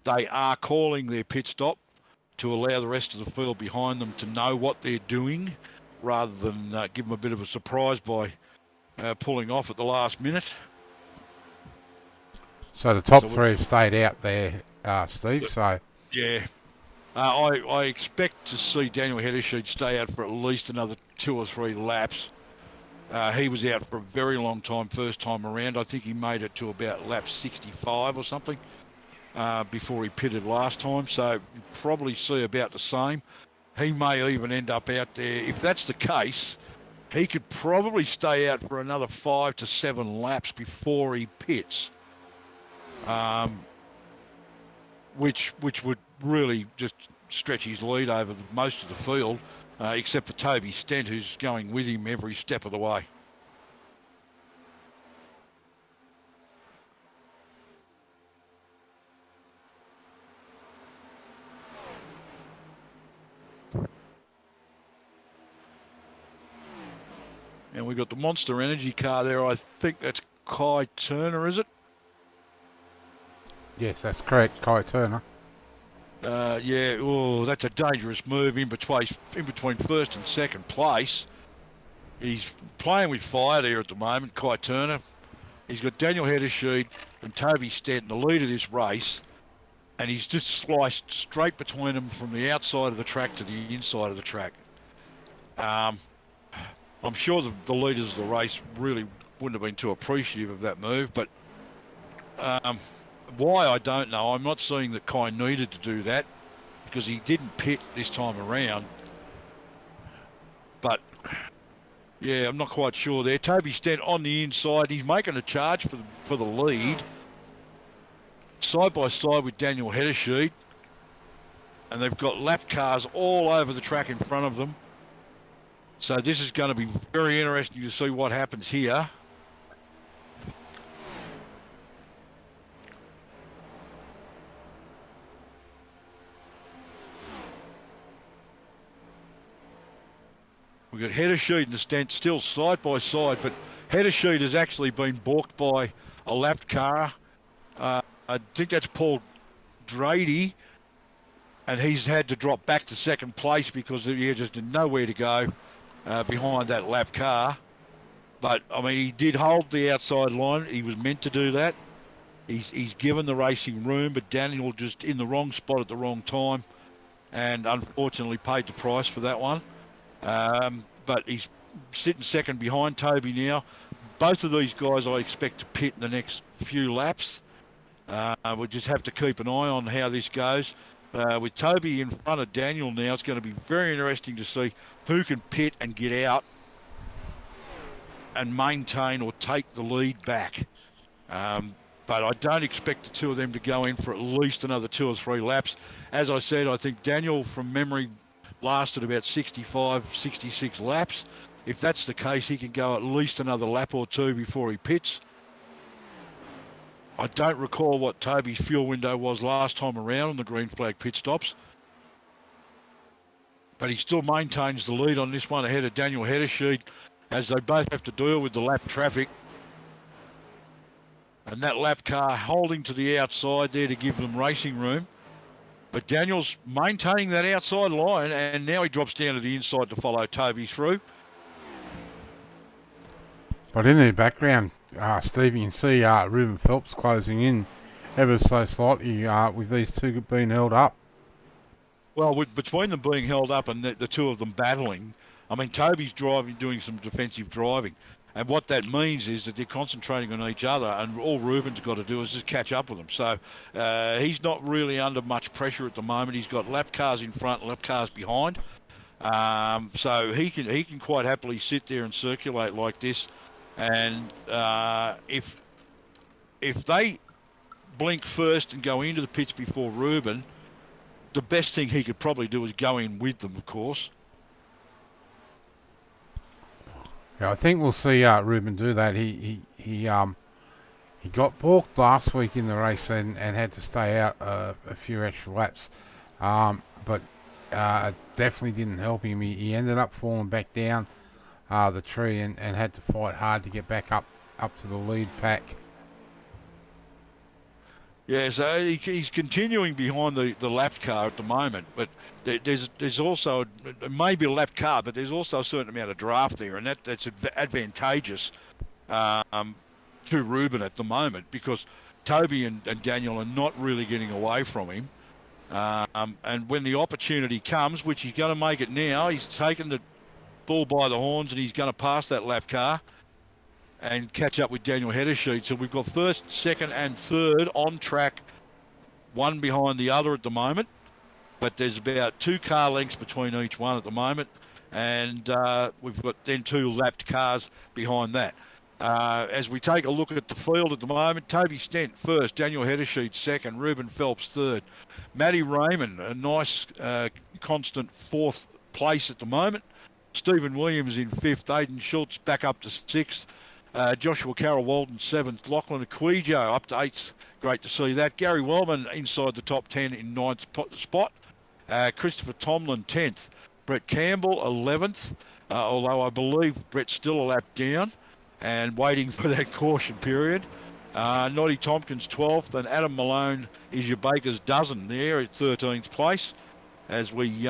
they are calling their pit stop to allow the rest of the field behind them to know what they're doing, rather than give them a bit of a surprise by pulling off at the last minute. So the top 3 have stayed out there, Steve. So yeah, I expect to see Daniel Hedersheet stay out for at least another 2 or 3 laps. He was out for a very long time first time around. I think he made it to about lap 65 or something before he pitted last time. So you probably see about the same. He may even end up out there. If that's the case, he could probably stay out for another 5 to 7 laps before he pits. Which would really just stretch his lead over most of the field, except for Toby Stent, who's going with him every step of the way. And we've got the Monster Energy car there. I think that's Kai Turner, is it? Yes, that's correct, Kai Turner. Yeah, oh, that's a dangerous move in between first and second place. He's playing with fire there at the moment, Kai Turner. He's got Daniel Heddersheed and Toby Stanton, the lead of this race, and he's just sliced straight between them from the outside of the track to the inside of the track. I'm sure the leaders of the race really wouldn't have been too appreciative of that move, but why, I don't know. I'm not seeing that Kai needed to do that because he didn't pit this time around. But, yeah, I'm not quite sure there. Toby Stent on the inside. He's making a charge for the lead. Side by side with Daniel Heddersheed. And they've got lap cars all over the track in front of them. So this is going to be very interesting to see what happens here. We've got Heddersheed and Stent still side by side, but Heddersheed has actually been balked by a lapped car. I think that's Paul Drady, and he's had to drop back to second place because he just had nowhere to go behind that lapped car. But, I mean, he did hold the outside line. He was meant to do that. He's given the racing room, but Daniel just in the wrong spot at the wrong time and unfortunately paid the price for that one. But he's sitting second behind Toby now. Both of these guys I expect to pit in the next few laps. We'll just have to keep an eye on how this goes. With Toby in front of Daniel now, it's going to be very interesting to see who can pit and get out and maintain or take the lead back. But I don't expect the two of them to go in for at least another 2 or 3 laps. As I said, I think Daniel, from memory, lasted about 65, 66 laps. If that's the case, he can go at least another lap or 2 before he pits. I don't recall what Toby's fuel window was last time around on the green flag pit stops. But he still maintains the lead on this one ahead of Daniel Heddersheed as they both have to deal with the lap traffic. And that lap car holding to the outside there to give them racing room. But Daniel's maintaining that outside line, and now he drops down to the inside to follow Toby through. But in the background, Steve, you can see Ruben Phelps closing in ever so slightly with these two being held up. Well, between them being held up and the two of them battling, I mean, Toby's doing some defensive driving. And what that means is that they're concentrating on each other, and all Ruben's got to do is just catch up with them. So he's not really under much pressure at the moment. He's got lap cars in front, lap cars behind. So he can quite happily sit there and circulate like this. And if they blink first and go into the pits before Ruben, the best thing he could probably do is go in with them, of course. Yeah, I think we'll see Ruben do that. He got balked last week in the race and had to stay out a few extra laps, but it definitely didn't help him. He ended up falling back down the tree and had to fight hard to get back up to the lead pack. Yeah, so he's continuing behind the lapped car at the moment, but there's also maybe a lapped car, but there's also a certain amount of draft there, and that's advantageous to Ruben at the moment because Toby and Daniel are not really getting away from him. And when the opportunity comes, which he's going to make it now, he's taken the bull by the horns and he's going to pass that lapped car and catch up with Daniel Heddersheed. So we've got first, second and third on track, one behind the other at the moment. But there's about 2 car lengths between each one at the moment. And we've got then 2 lapped cars behind that. As we take a look at the field at the moment, Toby Stent first, Daniel Heddersheed second, Ruben Phelps third. Matty Raymond, a nice constant 4th place at the moment. Stephen Williams in 5th, Aidan Schultz back up to 6th. Joshua Carroll Walden 7th, Lachlan Aquijo up to 8th. Great to see that. Gary Wellman inside the top 10 in 9th spot. Christopher Tomlin 10th. Brett Campbell 11th. although I believe Brett's still a lap down and waiting for that caution period. Noddy Tompkins 12th, and Adam Malone is your baker's dozen there at 13th place. As we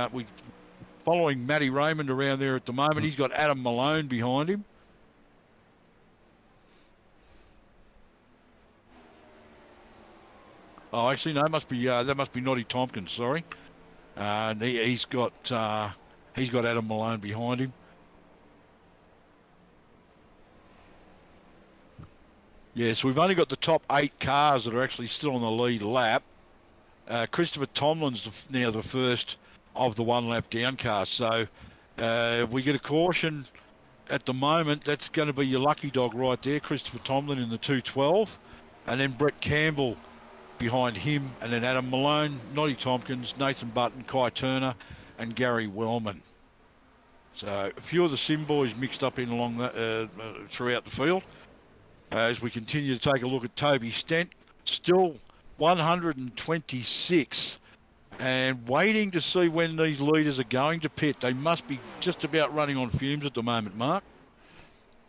following Matty Raymond around there at the moment. He's got Adam Malone behind him. Oh, actually, no, that must be Noddy Tompkins. Sorry, and he's got Adam Malone behind him. Yeah, so we've only got the top 8 cars that are actually still on the lead lap. Christopher Tomlin's now the first of the 1 lap down cars. So if we get a caution at the moment, that's going to be your lucky dog right there, Christopher Tomlin in the 212. And then Brett Campbell behind him. And then Adam Malone, Noddy Tompkins, Nathan Button, Kai Turner, and Gary Wellman. So a few of the sim boys mixed up in along that, throughout the field. As we continue to take a look at Toby Stent, still 126, and waiting to see when these leaders are going to pit. They must be just about running on fumes at the moment, Mark.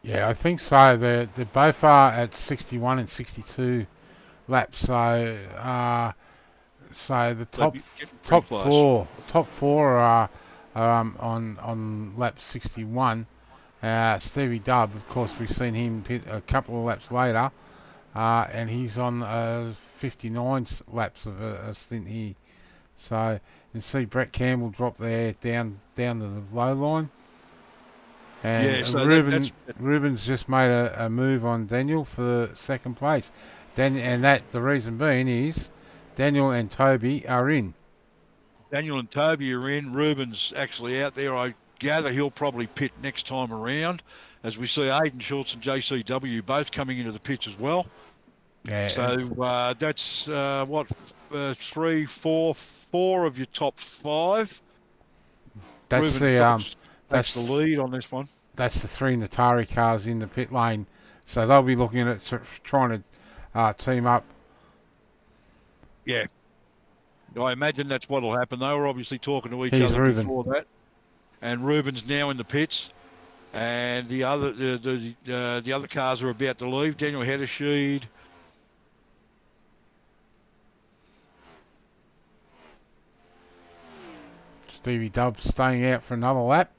Yeah, I think so. They both are at 61 and 62 laps. So the top four are on lap 61. Stevie Dubb, of course, we've seen him pit a couple of laps later, and he's on 59 laps of a stint here. So you can see Brett Campbell drop there down to the low line. And yeah, so Ruben's just made a move on Daniel for second place. The reason being is Daniel and Toby are in. Daniel and Toby are in. Ruben's actually out there. I gather he'll probably pit next time around, as we see Aidan Schultz and JCW both coming into the pits as well. Yeah. So that's four of your top 5. That's that's the lead on this one. That's the 3 Natari cars in the pit lane, so they'll be looking at trying to team up. Yeah, I imagine that's what'll happen. They were obviously talking to each other Ruben before that, and Ruben's now in the pits, and the other cars are about to leave. Daniel Heddersheed. Stevie Dubb staying out for another lap.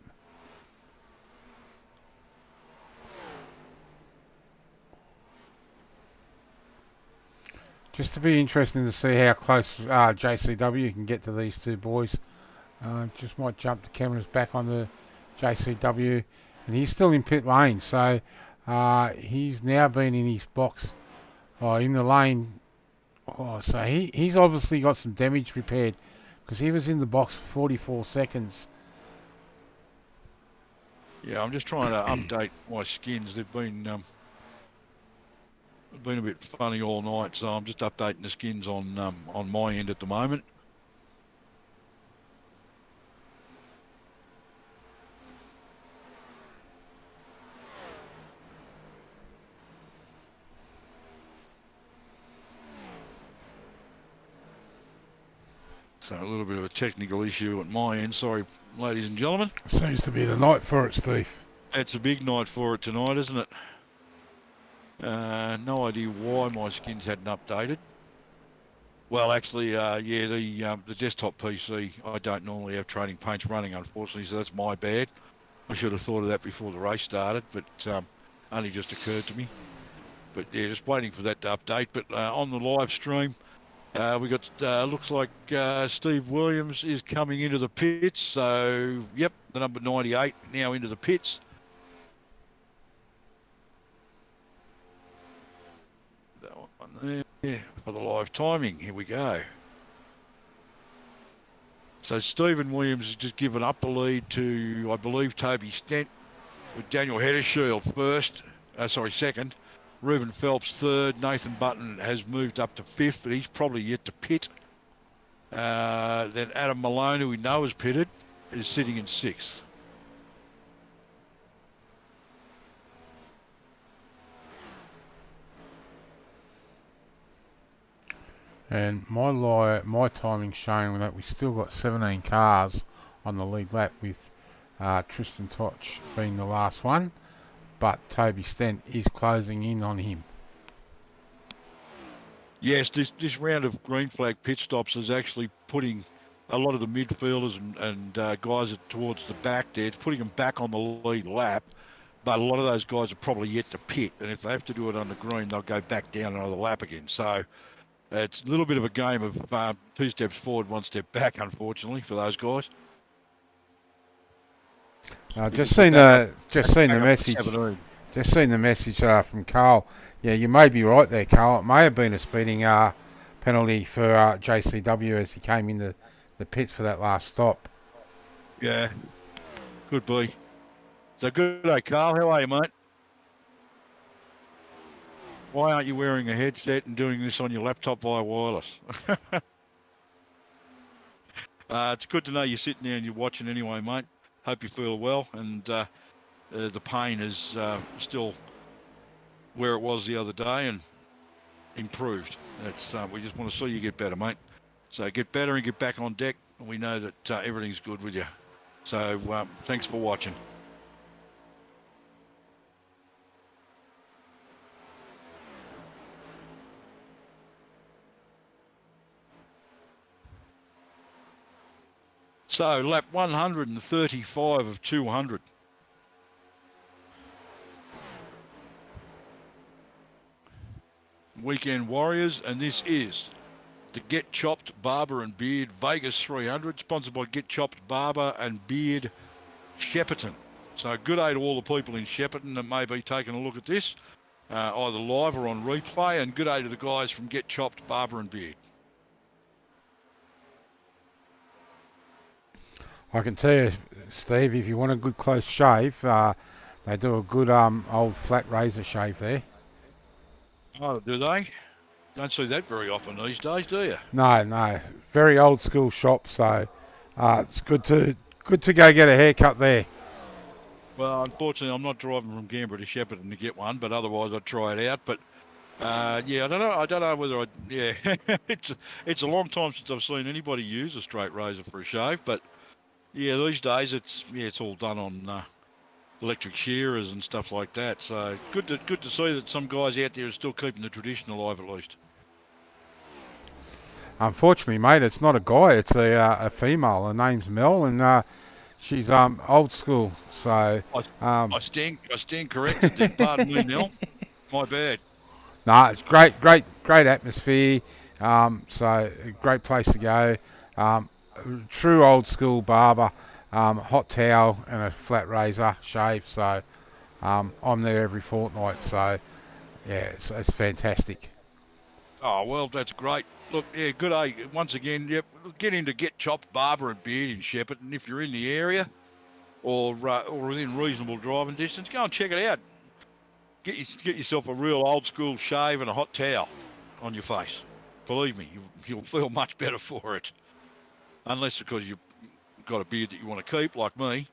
Just to be interesting to see how close JCW can get to these two boys. Just might jump the cameras back on the JCW, and he's still in pit lane, so he's now been in his box, in the lane. So he's obviously got some damage repaired, because he was in the box for 44 seconds. Yeah, I'm just trying to update my skins. They've been a bit funny all night, so I'm just updating the skins on my end at the moment. So a little bit of a technical issue at my end. Sorry, ladies and gentlemen. Seems to be the night for it, Steve. It's a big night for it tonight, isn't it? No idea why my skins hadn't updated. Well, actually, the desktop PC, I don't normally have training paints running, unfortunately, so that's my bad. I should have thought of that before the race started, but only just occurred to me. But yeah, just waiting for that to update. But on the live stream, we got looks like Steve Williams is coming into the pits. So yep, the number 98 now into the pits. That one there for the live timing. Here we go. So Stephen Williams has just given up the lead to, I believe, Toby Stent, with Daniel Heddershield second. Reuben Phelps third. Nathan Button has moved up to 5th, but he's probably yet to pit. Then Adam Malone, who we know has pitted, is sitting in 6th. And my timing's showing that we still got 17 cars on the lead lap, with Tristan Toch being the last one, but Toby Stent is closing in on him. Yes, this round of green flag pit stops is actually putting a lot of the midfielders and guys towards the back there. It's putting them back on the lead lap, but a lot of those guys are probably yet to pit, and if they have to do it on the green, they'll go back down another lap again. So it's a little bit of a game of 2 steps forward, 1 step back, unfortunately, for those guys. Just seen the message. Just seen the message from Carl. Yeah, you may be right there, Carl. It may have been a speeding penalty for JCW as he came into the pits for that last stop. Yeah, could be. So good day, Carl. How are you, mate? Why aren't you wearing a headset and doing this on your laptop via wireless? It's good to know you're sitting there and you're watching anyway, mate. Hope you feel well, and the pain is still where it was the other day and improved. It's we just want to see you get better, mate. So get better and get back on deck. We know that everything's good with you. So thanks for watching. So lap 135 of 200. Weekend Warriors, and this is the Get Chopped Barber and Beard Vegas 300, sponsored by Get Chopped Barber and Beard Shepparton. So good day to all the people in Shepparton that may be taking a look at this, either live or on replay, and good day to the guys from Get Chopped Barber and Beard. I can tell you, Steve, if you want a good close shave, they do a good old flat razor shave there. Oh, do they? Don't see that very often these days, do you? No, very old school shop. So it's good to go get a haircut there. Well, unfortunately, I'm not driving from Canberra to Shepparton to get one, but otherwise I'd try it out. But yeah, I don't know whether yeah, it's a long time since I've seen anybody use a straight razor for a shave. But yeah, these days it's all done on electric shearers and stuff like that. So good to see that some guys out there are still keeping the tradition alive at least. Unfortunately, mate, it's not a guy; it's a female. Her name's Mel, and she's old school. So I stand corrected. Then. Pardon me, Mel. My bad. No, it's great atmosphere. So a great place to go. True old school barber. Hot towel and a flat razor shave. So I'm there every fortnight. So yeah, it's fantastic. Oh well, that's great. Look, yeah, good day once again. Yep, get in to Get Chopped Barber and Beard in Shepparton if you're in the area or within reasonable driving distance. Go and check it out. Get yourself a real old school shave and a hot towel on your face. Believe me, you'll feel much better for it. Unless because you've got a beard that you want to keep, like me.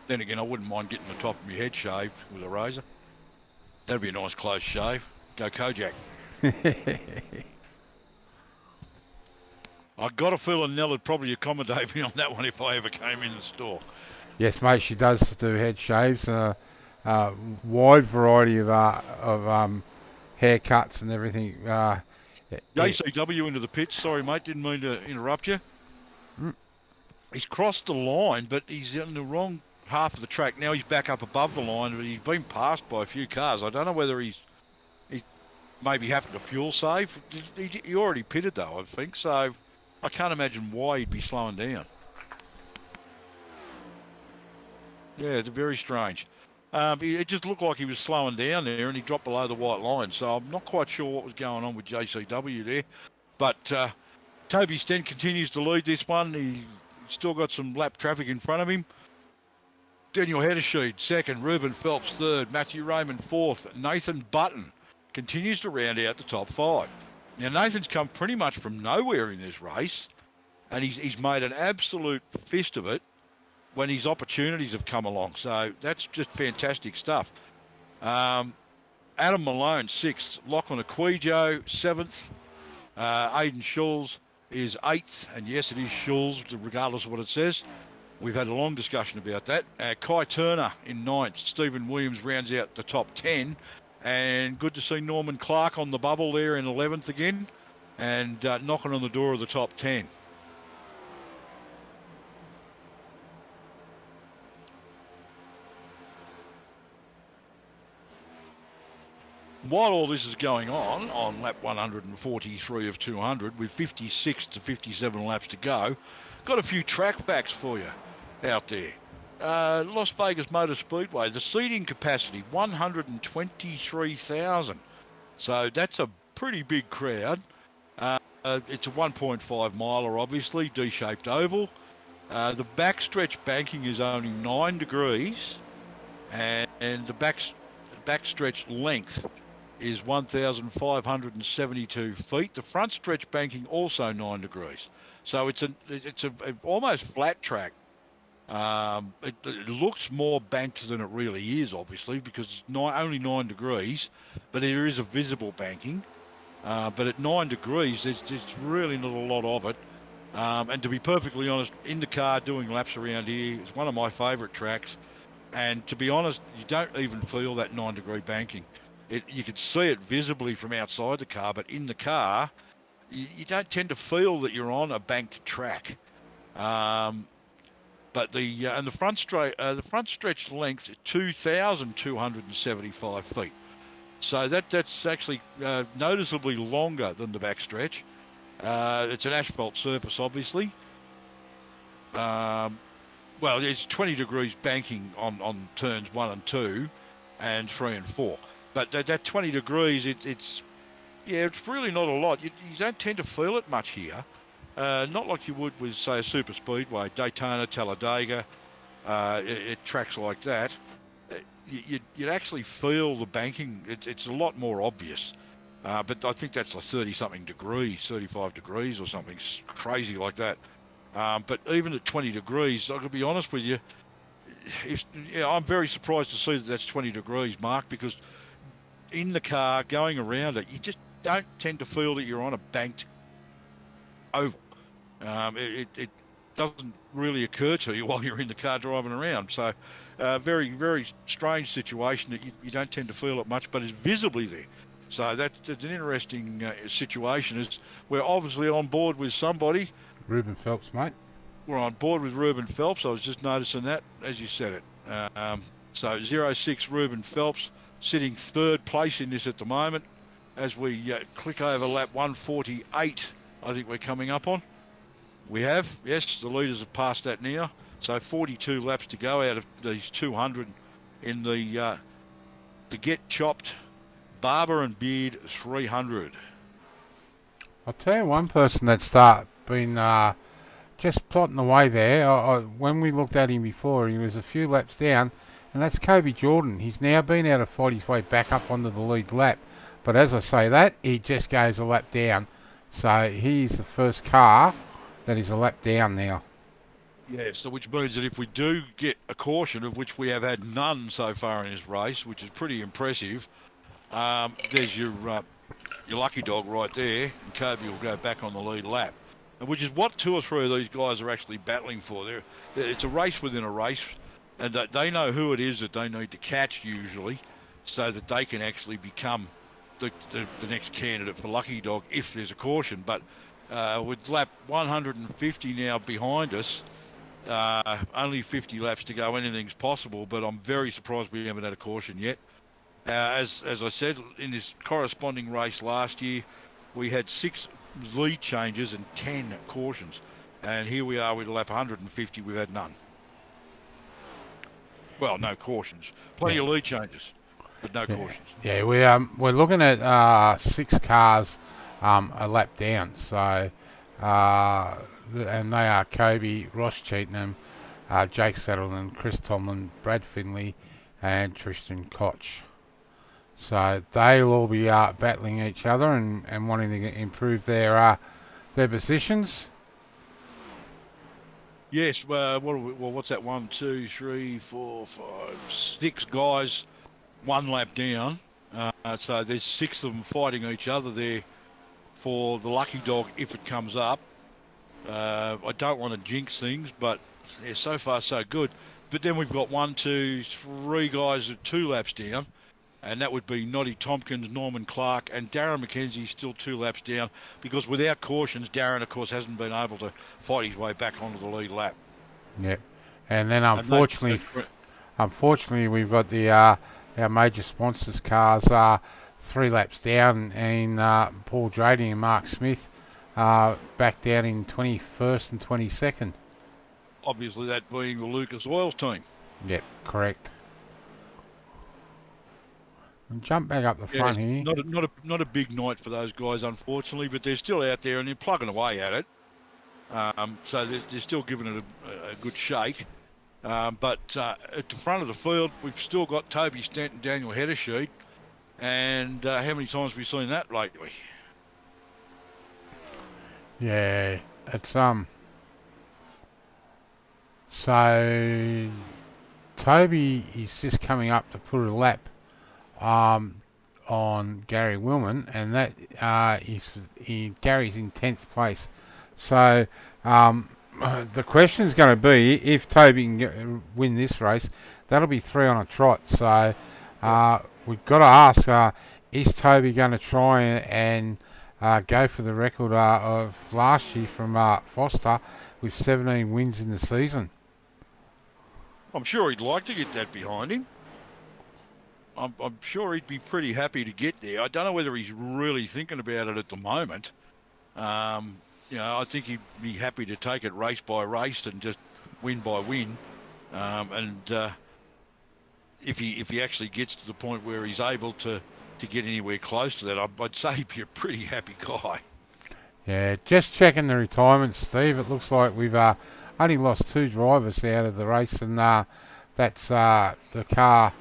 Then again, I wouldn't mind getting the top of my head shaved with a razor. That'd be a nice close shave. Go Kojak. I got a feeling Nell would probably accommodate me on that one if I ever came in the store. Yes, mate, she does do head shaves. Wide variety of haircuts and everything. JCW into the pits. Sorry, mate, didn't mean to interrupt you. He's crossed the line, but he's in the wrong half of the track. Now he's back up above the line, but he's been passed by a few cars. I don't know whether he's maybe having to fuel save. He already pitted, though, I think, so I can't imagine why he'd be slowing down. Yeah, it's very strange. It just looked like he was slowing down there and he dropped below the white line. So I'm not quite sure what was going on with JCW there. But Toby Stent continues to lead this one. He's still got some lap traffic in front of him. Daniel Heddersheed, second. Ruben Phelps, third. Matthew Raymond, fourth. Nathan Button continues to round out the top five. Now, Nathan's come pretty much from nowhere in this race, and he's made an absolute fist of it when his opportunities have come along. So that's just fantastic stuff. Adam Malone, sixth. Lachlan Aquijo, seventh. Aidan Schulz, is 8th, and yes, it is Schulz, regardless of what it says. We've had a long discussion about that. Kai Turner in 9th. Stephen Williams rounds out the top 10. And good to see Norman Clark on the bubble there in 11th again, and knocking on the door of the top 10. While all this is going on lap 143 of 200, with 56 to 57 laps to go, got a few track backs for you out there. Las Vegas Motor Speedway, the seating capacity, 123,000. So that's a pretty big crowd. It's a 1.5 miler, obviously, D-shaped oval. The backstretch banking is only 9 degrees, and the backstretch length is 1,572 feet. The front stretch banking also 9 degrees. So it's a almost flat track. It looks more banked than it really is, obviously, because it's only 9 degrees, but there is a visible banking. But at 9 degrees, there's really not a lot of it. And to be perfectly honest, in the car doing laps around here, it's one of my favourite tracks. And to be honest, you don't even feel that 9 degree banking. You can see it visibly from outside the car, but in the car, you don't tend to feel that you're on a banked track. But the front stretch length is 2,275 feet. So that's actually noticeably longer than the backstretch. It's an asphalt surface, obviously. Well, it's 20 degrees banking on turns 1 and 2, and 3 and 4. But that 20 degrees, it's really not a lot. You don't tend to feel it much here. Not like you would with, say, a super speedway, Daytona, Talladega, tracks like that. You'd actually feel the banking. It's a lot more obvious. But I think that's like 30-something degrees, 35 degrees or something crazy like that. But even at 20 degrees, I could be honest with you, I'm very surprised to see that that's 20 degrees, Mark, because in the car, going around it, you just don't tend to feel that you're on a banked oval. It doesn't really occur to you while you're in the car driving around. So very, very strange situation that you don't tend to feel it much, but it's visibly there. So that's an interesting situation. We're obviously on board with somebody. Ruben Phelps, mate. We're on board with Ruben Phelps. I was just noticing that as you said it. So 06 Ruben Phelps sitting 3rd place in this at the moment. As we click over lap 148, I think we're coming up on. We have, yes, the leaders have passed that now. So 42 laps to go out of these 200 in the Get Chopped Barber and Beard 300. I'll tell you one person that's been just plotting away there. When we looked at him before, he was a few laps down, and that's Kobe Jordan. He's now been able to fight his way back up onto the lead lap. But as I say that, he just goes a lap down. So he's the first car that is a lap down now. Yes, so which means that if we do get a caution, of which we have had none so far in this race, which is pretty impressive, there's your lucky dog right there, and Kobe will go back on the lead lap, which is what 2 or 3 of these guys are actually battling for. It's a race within a race, and they know who it is that they need to catch usually, so that they can actually become the next candidate for lucky dog if there's a caution. But with lap 150 now behind us, only 50 laps to go, anything's possible, but I'm very surprised we haven't had a caution yet. As I said, in this corresponding race last year, we had 6 lead changes and 10 cautions. And here we are with lap 150, we've had none. Well, no cautions. Plenty of lead changes, but no cautions. Yeah, we're looking at 6 cars a lap down. So, and they are Kobe, Ross Cheatham, Jake Saddleton, Chris Tomlin, Brad Finley, and Tristan Koch. So they'll all be battling each other and wanting to improve their positions. Yes, what's that? 1, 2, 3, 4, 5, 6 guys, 1 lap down. So there's 6 of them fighting each other there for the lucky dog if it comes up. I don't want to jinx things, but yeah, so far so good. But then we've got 1, 2, 3 guys at 2 laps down, and that would be Noddy Tompkins, Norman Clark, and Darren McKenzie still 2 laps down, because without cautions, Darren, of course, hasn't been able to fight his way back onto the lead lap. Yep. And then And unfortunately, we've got the our major sponsors cars 3 laps down in Paul Drading and Mark Smith back down in 21st and 22nd. obviously that being the Lucas Oil team. Yep, correct. And jump back up the front here. Not a big night for those guys, unfortunately, but they're still out there and they're plugging away at it. So they're still giving it a good shake. But at the front of the field, we've still got Toby Stanton, Daniel Heddersheet. And how many times have we seen that lately? Yeah, it's so Toby is just coming up to put a lap on Gary Willman, and that Gary's in 10th place. So the question is going to be, if Toby can win this race, that'll be 3 on a trot. So we've got to ask, is Toby going to try and go for the record of last year from Foster with 17 wins in the season? I'm sure he'd like to get that behind him. I'm sure he'd be pretty happy to get there. I don't know whether he's really thinking about it at the moment. I think he'd be happy to take it race by race and just win by win. If he actually gets to the point where he's able to get anywhere close to that, I'd say he'd be a pretty happy guy. Yeah, just checking the retirement, Steve. It looks like we've only lost 2 drivers out of the race, and that's the car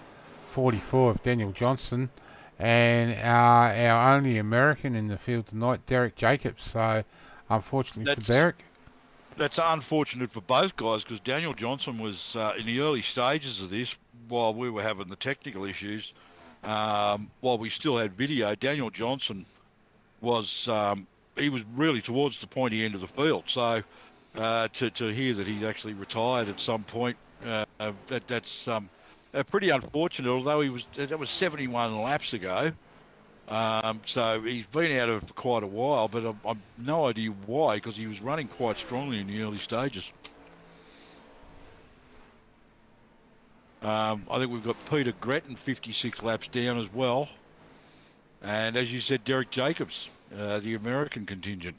44 of Daniel Johnson, and our only American in the field tonight, Derek Jacobs. So, unfortunately for Derek. That's unfortunate for both guys, because Daniel Johnson was in the early stages of this, while we were having the technical issues, while we still had video. Daniel Johnson was he was really towards the pointy end of the field. So to hear that he's actually retired at some point, that's pretty unfortunate. Although that was 71 laps ago. So he's been out of it for quite a while, but I've no idea why, because he was running quite strongly in the early stages. I think we've got Peter Gretton 56 laps down as well. And as you said, Derek Jacobs, the American contingent.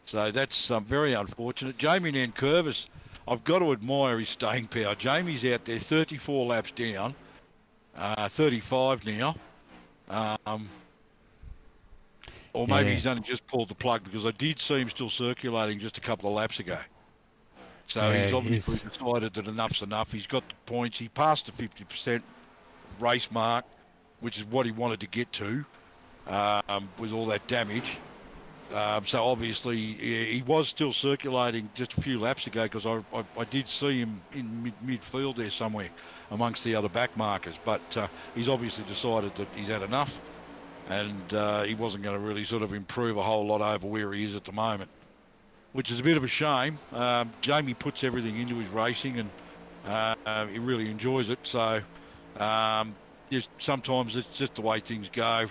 So that's very unfortunate. Jamie Nankervis, I've got to admire his staying power. Jamie's out there 34 laps down, 35 now. Or maybe he's only just pulled the plug, because I did see him still circulating just a couple of laps ago. So he's obviously decided that enough's enough. He's got the points. He passed the 50% race mark, which is what he wanted to get to with all that damage. So obviously he was still circulating just a few laps ago, because I did see him in midfield there somewhere amongst the other back markers. But he's obviously decided that he's had enough, and he wasn't going to really sort of improve a whole lot over where he is at the moment, which is a bit of a shame. Jamie puts everything into his racing, and he really enjoys it. So sometimes it's just the way things go.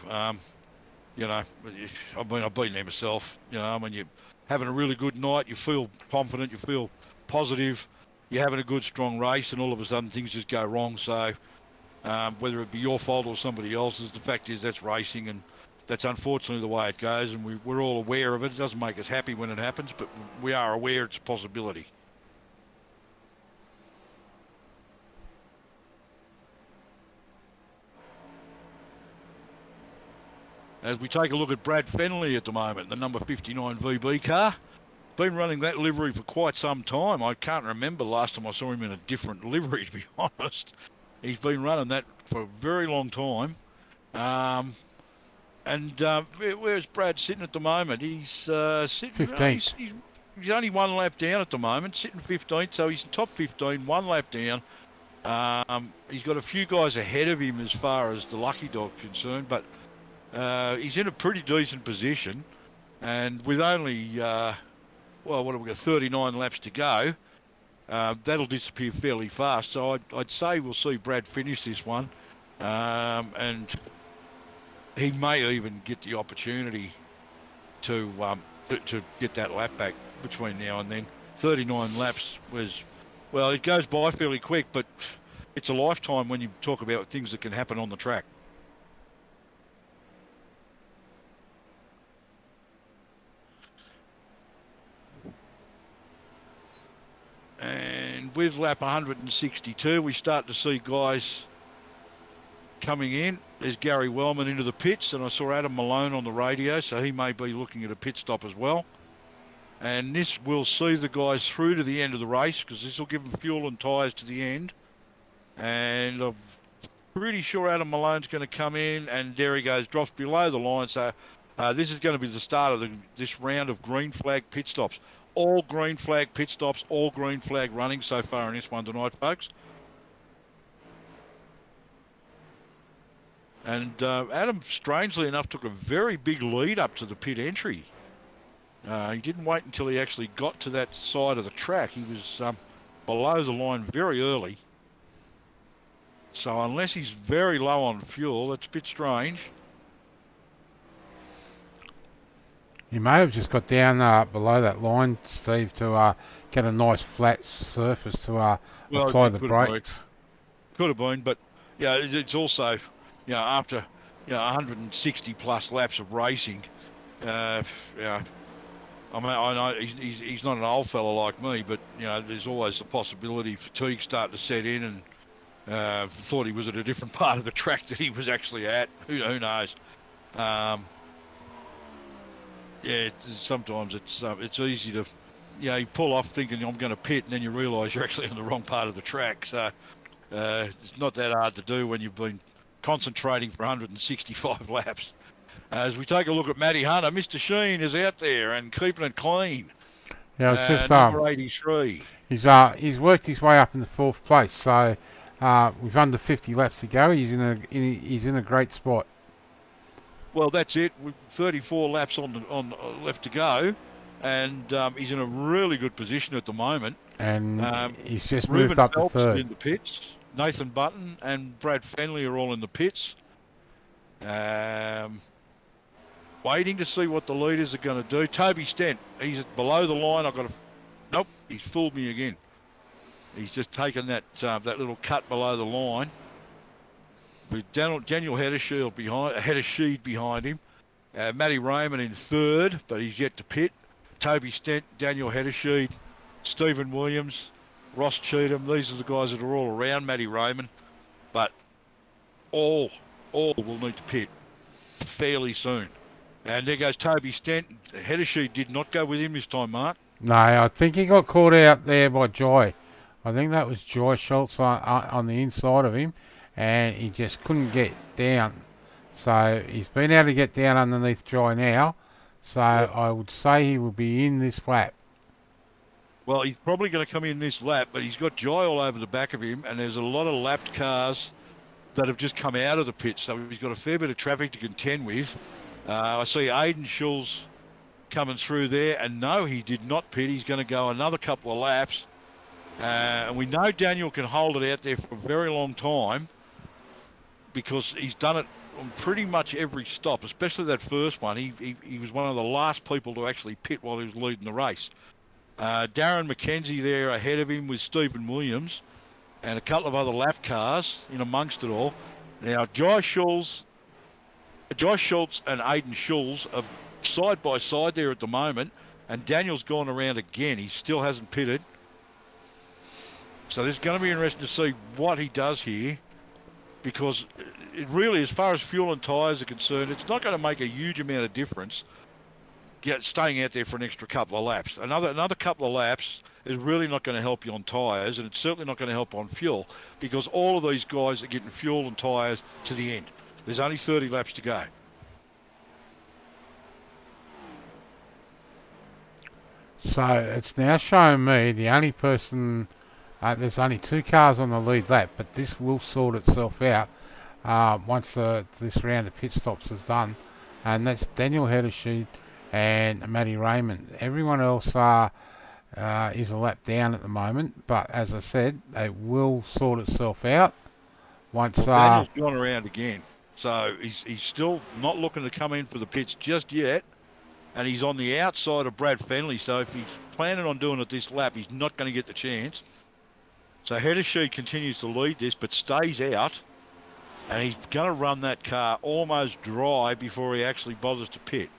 I've been there myself. When you're having a really good night, you feel confident, you feel positive, you're having a good, strong race, and all of a sudden things just go wrong. So whether it be your fault or somebody else's, the fact is that's racing, and that's unfortunately the way it goes, and we're all aware of it. It doesn't make us happy when it happens, but we are aware it's a possibility. As we take a look at Brad Fenley at the moment, the number 59 VB car. Been running that livery for quite some time. I can't remember last time I saw him in a different livery, to be honest. He's been running that for a very long time. Where's Brad sitting at the moment? He's sitting 15th. He's only 1 lap down at the moment, sitting 15th, so he's in top 15, 1 lap down. He's got a few guys ahead of him as far as the Lucky Dog's concerned, but he's in a pretty decent position. And with only well, what have we got? 39 laps to go. That'll disappear fairly fast. So I'd say we'll see Brad finish this one, and he may even get the opportunity to get that lap back between now and then. 39 laps was, well, it goes by fairly quick, but it's a lifetime when you talk about things that can happen on the track. And with lap 162, we start to see guys coming in. There's Gary Wellman into the pits, and I saw Adam Malone on the radio, so he may be looking at a pit stop as well. And this will see the guys through to the end of the race, because this will give them fuel and tyres to the end. And I'm pretty sure Adam Malone's going to come in, and there he goes, drops below the line. So this is going to be the start of this round of green flag pit stops. All green flag pit stops, all green flag running so far in this one tonight, folks. And Adam, strangely enough, took a very big lead up to the pit entry. He didn't wait until he actually got to that side of the track. He was below the line very early. So unless he's very low on fuel, that's a bit strange. He may have just got down below that line, Steve, to get a nice flat surface to apply the brakes. Could have been, but yeah, it's also, after 160 plus laps of racing, I know he's not an old fella like me, but there's always the possibility fatigue starting to set in, and thought he was at a different part of the track that he was actually at. Who knows? Yeah, sometimes it's easy to, you pull off thinking I'm going to pit, and then you realise you're actually in the wrong part of the track. So it's not that hard to do when you've been concentrating for 165 laps. As we take a look at Matty Hunter, Mr. Sheen is out there and keeping it clean. Yeah, it's just number 83. He's worked his way up in the 4th place. So we've under 50 laps to go. He's in a great spot. Well, that's it. We've 34 laps on left to go, and he's in a really good position at the moment. And he's just Reuben moved up Phelps to 3rd. in the pits. Nathan Button and Brad Fenley are all in the pits. Waiting to see what the leaders are going to do. Toby Stent, he's below the line. Nope, he's fooled me again. He's just taken that little cut below the line. With Daniel Heddersheed behind him. Matty Raymond in 3rd, but he's yet to pit. Toby Stent, Daniel Heddersheed, Stephen Williams, Ross Cheatham. These are the guys that are all around Matty Raymond, but all will need to pit fairly soon. And there goes Toby Stent. Heddersheed did not go with him this time, Mark. No, I think he got caught out there by Joy. I think that was Joy Schultz on the inside of him, and he just couldn't get down. So he's been able to get down underneath Joy now. So yep. I would say he will be in this lap. Well, he's probably going to come in this lap, but he's got Joy all over the back of him, and there's a lot of lapped cars that have just come out of the pit. So he's got a fair bit of traffic to contend with. I see Aidan Schulz coming through there, and no, he did not pit. He's going to go another couple of laps. And we know Daniel can hold it out there for a very long time because he's done it on pretty much every stop, especially that first one. He was one of the last people to actually pit while he was leading the race. Darren McKenzie there ahead of him with Stephen Williams and a couple of other lap cars in amongst it all. Now, Josh Schultz and Aidan Schulz are side by side there at the moment, and Daniel's gone around again. He still hasn't pitted. So there's going to be interesting to see what he does here, because it really, as far as fuel and tyres are concerned, it's not going to make a huge amount of difference staying out there for an extra couple of laps. Another couple of laps is really not going to help you on tyres, and it's certainly not going to help on fuel, because all of these guys are getting fuel and tyres to the end. There's only 30 laps to go. So it's now showing me the only person, there's only 2 cars on the lead lap, but this will sort itself out once this round of pit stops is done. And that's Daniel Heddersheed and Matty Raymond. Everyone else is a lap down at the moment, but as I said, it will sort itself out once. Daniel's gone around again, so he's still not looking to come in for the pits just yet, and he's on the outside of Brad Fenley. So if he's planning on doing it this lap, he's not going to get the chance. So Hedersheed continues to lead this, but stays out, and he's going to run that car almost dry before he actually bothers to pit.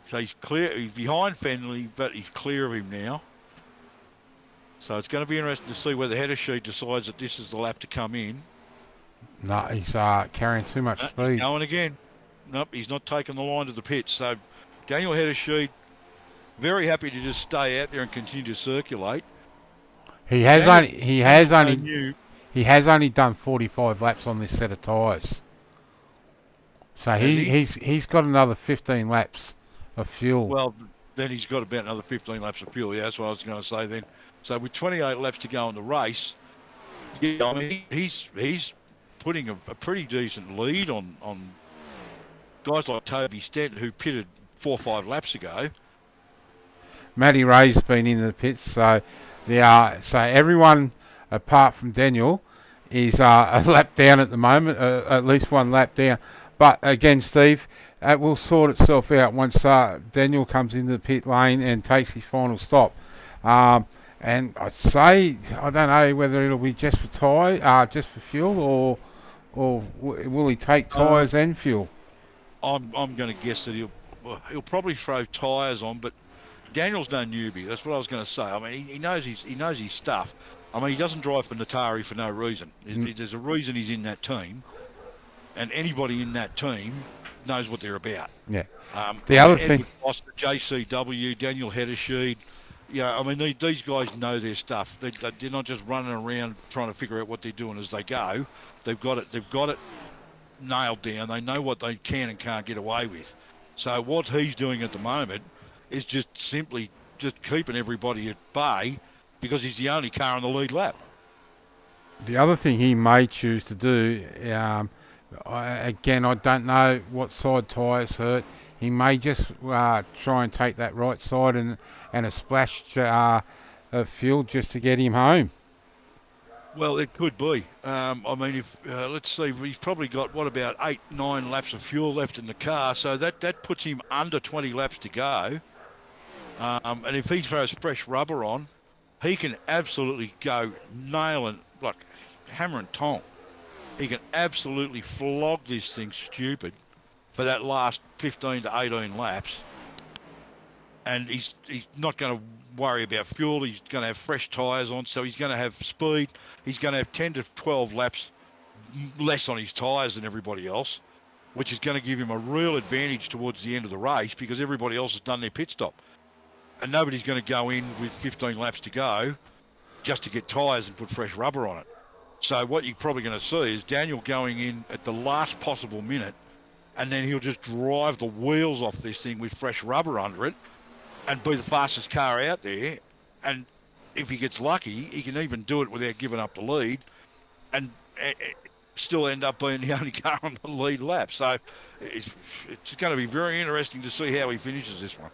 So he's clear. He's behind Fenley, but he's clear of him now. So it's going to be interesting to see whether Hedersheed decides that this is the lap to come in. No, he's carrying too much speed. He's going again. Nope, he's not taking the line to the pits. So Daniel Hedersheed, very happy to just stay out there and continue to circulate. He has only done 45 laps on this set of tyres. So he's got another 15 laps of fuel. Well, then he's got about another 15 laps of fuel. Yeah, that's what I was going to say then. So with 28 laps to go in the race, yeah, I mean, he's putting a pretty decent lead on guys like Toby Stent, who pitted 4 or 5 laps ago. Matty Ray's been in the pits, so everyone apart from Daniel is a lap down at the moment, at least one lap down. But again, Steve, it will sort itself out once Daniel comes into the pit lane and takes his final stop. And I'd say, I don't know whether it'll be just for just for fuel, or will he take tyres and fuel? I'm going to guess that he'll probably throw tyres on, but Daniel's no newbie. That's what I was going to say. I mean, he knows his stuff. I mean, he doesn't drive for Natari for no reason. There's a reason he's in that team, and anybody in that team knows what they're about. Yeah. The other thing, Foster, JCW, Daniel Hedersheed. Yeah, I mean, these guys know their stuff. They're not just running around trying to figure out what they're doing as they go. They've got it nailed down. They know what they can and can't get away with. So what he's doing at the moment is just simply just keeping everybody at bay because he's the only car on the lead lap. The other thing he may choose to do, again, I don't know what side tyres hurt. He may just try and take that right side and a splash of fuel just to get him home. Well, it could be. I mean, if let's see, he's probably got about 8-9 laps of fuel left in the car, so that puts him under 20 laps to go. And if he throws fresh rubber on, he can absolutely go nailing, like hammer and tong. He can absolutely flog this thing stupid for that last 15 to 18 laps. And he's not going to worry about fuel. He's going to have fresh tyres on, so he's going to have speed. He's going to have 10 to 12 laps less on his tyres than everybody else, which is going to give him a real advantage towards the end of the race because everybody else has done their pit stop. And nobody's going to go in with 15 laps to go just to get tyres and put fresh rubber on it. So what you're probably going to see is Daniel going in at the last possible minute, and then he'll just drive the wheels off this thing with fresh rubber under it and be the fastest car out there. And if he gets lucky, he can even do it without giving up the lead and still end up being the only car on the lead lap. So it's going to be very interesting to see how he finishes this one.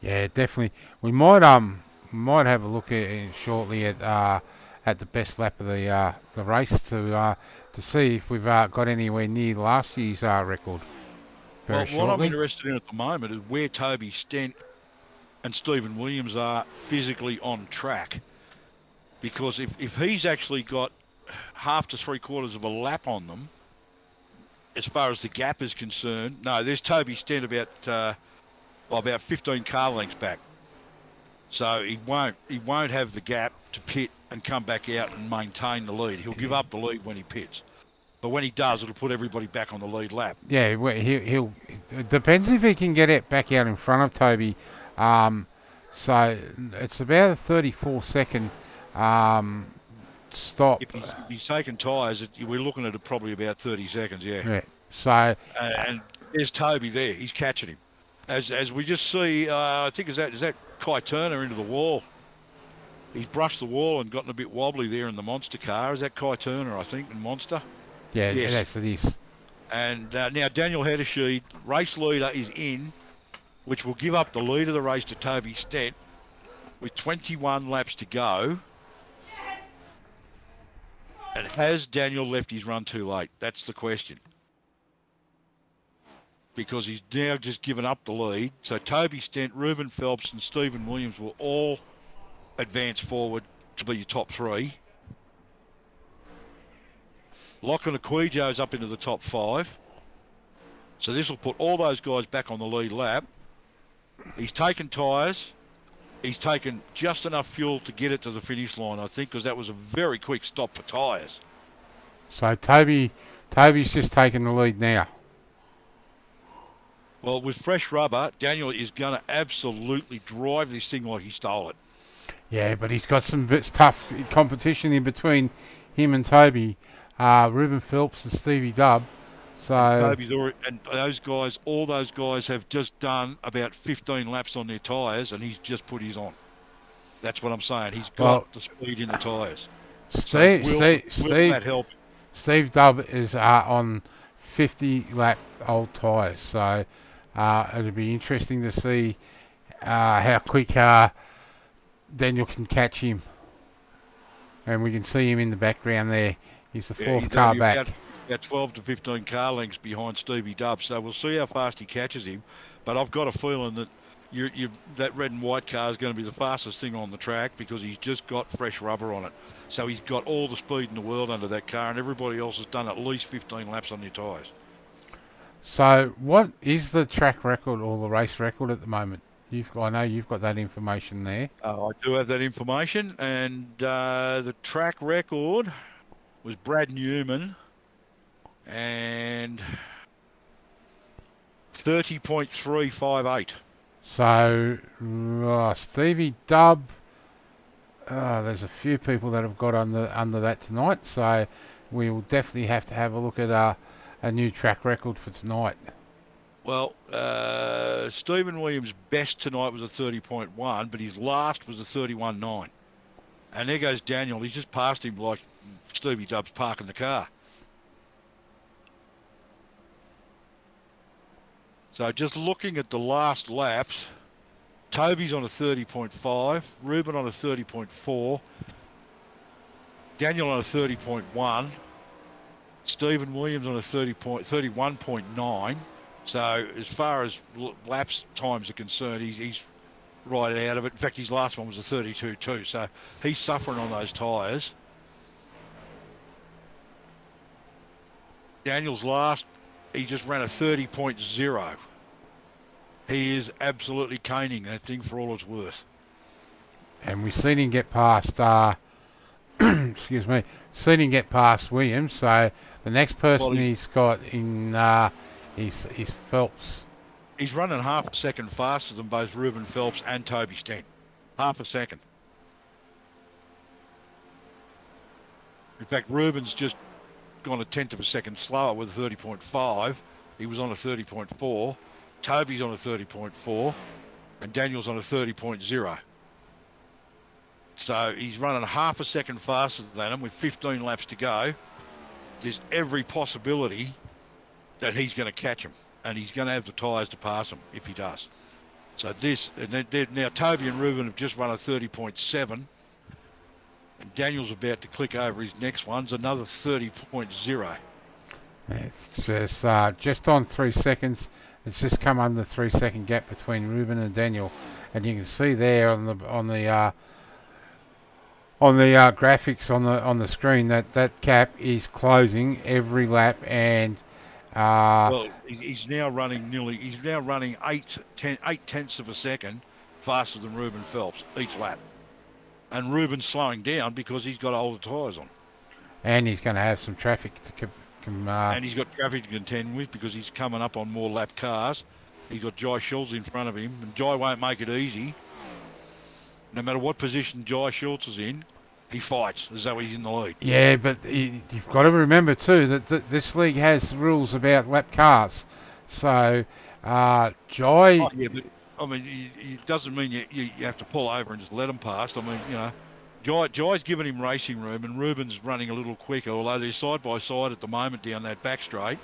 Yeah, definitely. We might have a look at shortly at the best lap of the race to see if we've got anywhere near last year's record. Well, what I'm interested in at the moment is where Toby Stent and Stephen Williams are physically on track. Because if he's actually got half to 3/4 of a lap on them, as far as the gap is concerned, no, there's Toby Stent about 15 car lengths back. So he won't have the gap to pit and come back out and maintain the lead. He'll give up the lead when he pits. But when he does, it'll put everybody back on the lead lap. Yeah, he'll it depends if he can get it back out in front of Toby. So it's about a 34-second stop. If he's taking tyres, we're looking at probably about 30 seconds, yeah. So and there's Toby there. He's catching him. As we just see, I think is that Kai Turner into the wall. He's brushed the wall and gotten a bit wobbly there in the Monster car. Is that Kai Turner, I think, in Monster? Yeah, Yes. yes, it is. And now Daniel Heddersheed, race leader, is in, which will give up the lead of the race to Toby Stent with 21 laps to go. And has Daniel left his run too late? That's the question. Because he's now just given up the lead. So Toby Stent, Ruben Phelps and Stephen Williams will all advance forward to be your top three. Lachlan Aquillo's up into the top 5. So this will put all those guys back on the lead lap. He's taken tyres. He's taken just enough fuel to get it to the finish line, I think, because that was a very quick stop for tyres. So Toby's just taking the lead now. Well, with fresh rubber, Daniel is going to absolutely drive this thing like he stole it. Yeah, but he's got some bit tough competition in between him and Toby. Ruben Phelps and Stevie Dubb. So Toby's already, and all those guys have just done about 15 laps on their tyres, and he's just put his on. That's what I'm saying. He's got the speed in the tyres. Will that help? Steve Dubb is on 50 lap old tyres, so it'll be interesting to see how quick Daniel can catch him. And we can see him in the background there. He's the fourth car back. About 12 to 15 car lengths behind Stevie Dubb, so we'll see how fast he catches him. But I've got a feeling that that red and white car is going to be the fastest thing on the track because he's just got fresh rubber on it. So he's got all the speed in the world under that car, and everybody else has done at least 15 laps on their tyres. So what is the track record or the race record at the moment? I know you've got that information there. I do have that information, and the track record was Brad Newman and 30.358. So Stevie Dubb, there's a few people that have got under that tonight, so we will definitely have to have a look at a new track record for tonight. Well, Stephen Williams' best tonight was a 30.1, but his last was a 31.9. And there goes Daniel. He's just passed him like Stevie Dubb's parking the car. So just looking at the last laps, Toby's on a 30.5, Ruben on a 30.4, Daniel on a 30.1, Stephen Williams on a 31.9. So as far as laps times are concerned, he's right out of it. In fact, his last one was a 32.2, so he's suffering on those tyres. Daniel's last, he just ran a 30.0. He is absolutely caning that thing for all it's worth. And we've seen him get past, excuse me, Williams. So the next person he's got in is Phelps. He's running half a second faster than both Ruben Phelps and Toby Stent. Half a second. In fact, Ruben's just gone a tenth of a second slower with a 30.5. He was on a 30.4. Toby's on a 30.4. And Daniel's on a 30.0. So he's running half a second faster than him with 15 laps to go. There's every possibility that he's going to catch him. And he's going to have the tyres to pass him if he does. So now Toby and Ruben have just run a 30.7. And Daniel's about to click over his next one's another 30.0. It's just on 3 seconds. It's just come under 3 second gap between Ruben and Daniel, and you can see there on the graphics on the screen that gap is closing every lap, and well, he's now running 8 tenths of a second faster than Ruben Phelps each lap. And Ruben's slowing down because he's got older tyres on. And he's going to have some traffic to and he's got traffic to contend with because he's coming up on more lap cars. He's got Jai Schultz in front of him, and Jai won't make it easy. No matter what position Jai Schultz is in, he fights as though he's in the lead. Yeah, but you've got to remember too that this league has rules about lap cars. So Jai... Oh, yeah, but I mean, it doesn't mean you have to pull over and just let them pass. I mean, Jai's given him racing room, and Ruben's running a little quicker, although they're side by side at the moment down that back straight.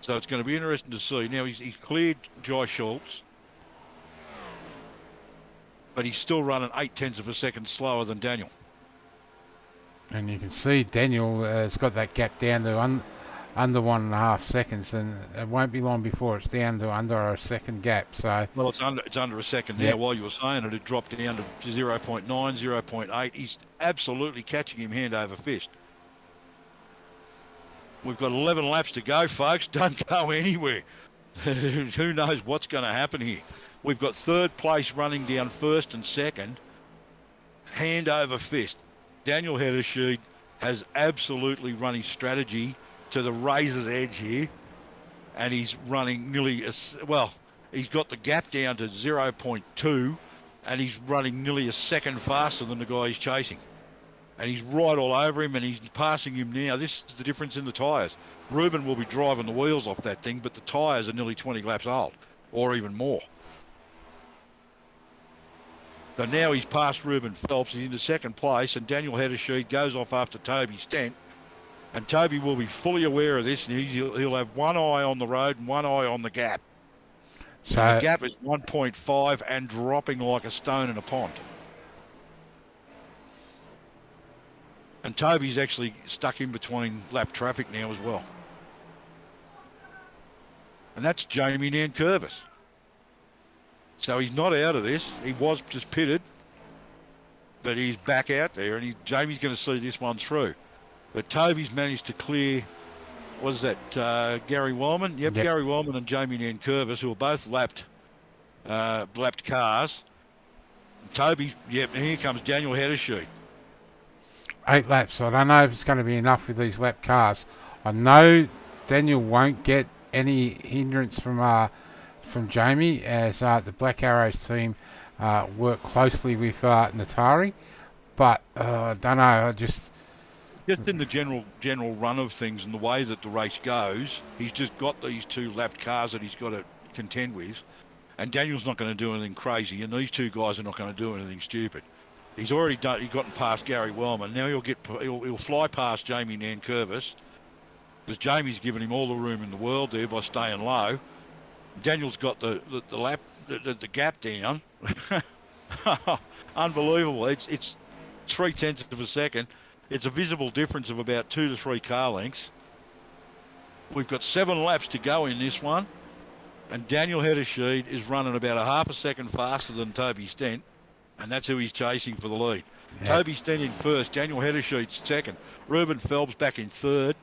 So it's going to be interesting to see. Now he's cleared Jai Schultz, but he's still running 0.8 of a second slower than Daniel. And you can see Daniel has got that gap down to under 1.5 seconds, and it won't be long before it's down to under a second gap. So well, it's under a second now. Yep. While you were saying it, it dropped down to 0.9, 0.8. He's absolutely catching him hand over fist. We've got 11 laps to go, folks. Don't go anywhere. Who knows what's going to happen here? We've got third place running down first and second, hand over fist. Daniel Hedersheed has absolutely run his strategy to the razor's edge here, and he's running nearly he's got the gap down to 0.2, and he's running nearly a second faster than the guy he's chasing, and he's right all over him, and he's passing him now. This is the difference in the tyres. Ruben will be driving the wheels off that thing, but the tyres are nearly 20 laps old, or even more. So now he's passed Ruben Phelps. He's into second place, and Daniel Hedersheed goes off after Toby Stent. And Toby will be fully aware of this, and he'll have one eye on the road and one eye on the gap. So and the gap is 1.5 and dropping like a stone in a pond. And Toby's actually stuck in between lap traffic now as well. And that's Jamie Nankervis. So he's not out of this. He was just pitted, but he's back out there, and Jamie's going to see this one through. But Toby's managed to clear, what is that, Gary Wellman? Yep, Gary Wellman and Jamie Nankervis, who are both lapped cars. And Toby, yep, and here comes Daniel Hedersheed. 8 laps. I don't know if it's going to be enough with these lap cars. I know Daniel won't get any hindrance from Jamie, as the Black Arrows team work closely with Natari, but I don't know. Just in the general run of things and the way that the race goes, he's just got these 2 lapped cars that he's got to contend with, and Daniel's not going to do anything crazy, and these 2 guys are not going to do anything stupid. He's already gotten past Gary Wellman. Now he'll fly past Jamie Nankervis, because Jamie's given him all the room in the world there by staying low. Daniel's got the gap down. Unbelievable. It's 0.3 of a second. It's a visible difference of about 2 to 3 car lengths. We've got 7 laps to go in this one, and Daniel Hedersheed is running about 0.5 second faster than Toby Stent, and that's who he's chasing for the lead. Yeah. Toby Stent in first, Daniel Hedersheed second, Ruben Phelps back in third,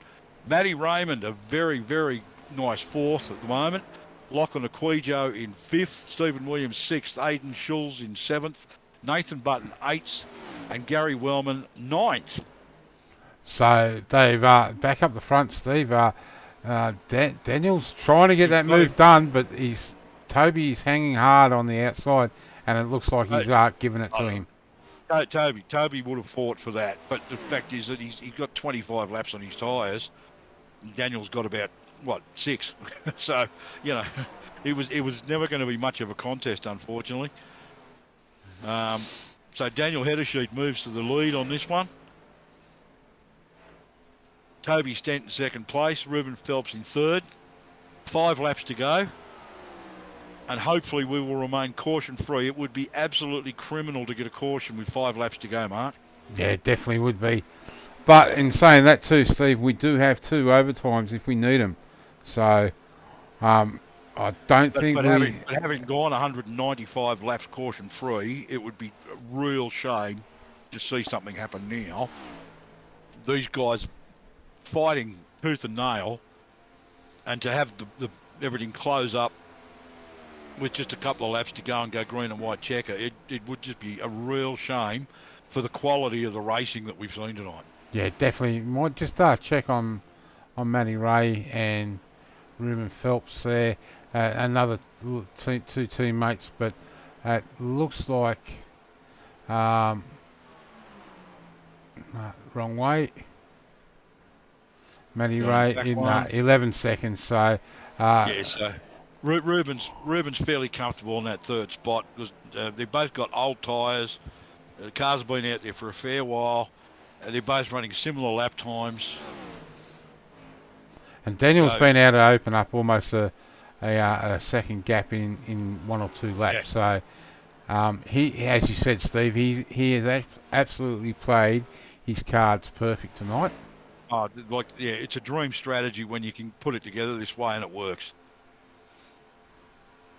Matty Raymond a very, very nice fourth at the moment, Lachlan Aquijo in 5th, Stephen Williams 6th, Aidan Schulz in 7th, Nathan Button 8th, and Gary Wellman 9th. So, Dave, back up the front, Steve, Daniel's trying to get that move done, but Toby's hanging hard on the outside, and it looks like he's giving it to him. Toby would have fought for that, but the fact is that he's got 25 laps on his tyres, and Daniel's got about 6. So, it was never going to be much of a contest, unfortunately. So Daniel Hedersheed moves to the lead on this one. Toby Stent in second place, Ruben Phelps in third. 5 laps to go, and hopefully we will remain caution-free. It would be absolutely criminal to get a caution with 5 laps to go, Mark. Yeah, it definitely would be. But in saying that too, Steve, we do have 2 overtimes if we need them. So, I don't think having gone 195 laps caution-free, it would be a real shame to see something happen now. These guys fighting tooth and nail, and to have the everything close up with just a couple of laps to go and go green and white checker, it would just be a real shame for the quality of the racing that we've seen tonight. Yeah, definitely. Might just check on Matty Ray and Ruben Phelps there. Another 2 teammates, but it looks like wrong way. Matty Ray in 11 seconds. So so Ruben's fairly comfortable in that third spot because they've both got old tyres. The cars have been out there for a fair while. They're both running similar lap times. And Daniel's been able to open up almost a second gap in 1 or 2 laps. Yeah. So he, as you said, Steve, he has absolutely played his cards perfect tonight. Oh, it's a dream strategy when you can put it together this way and it works.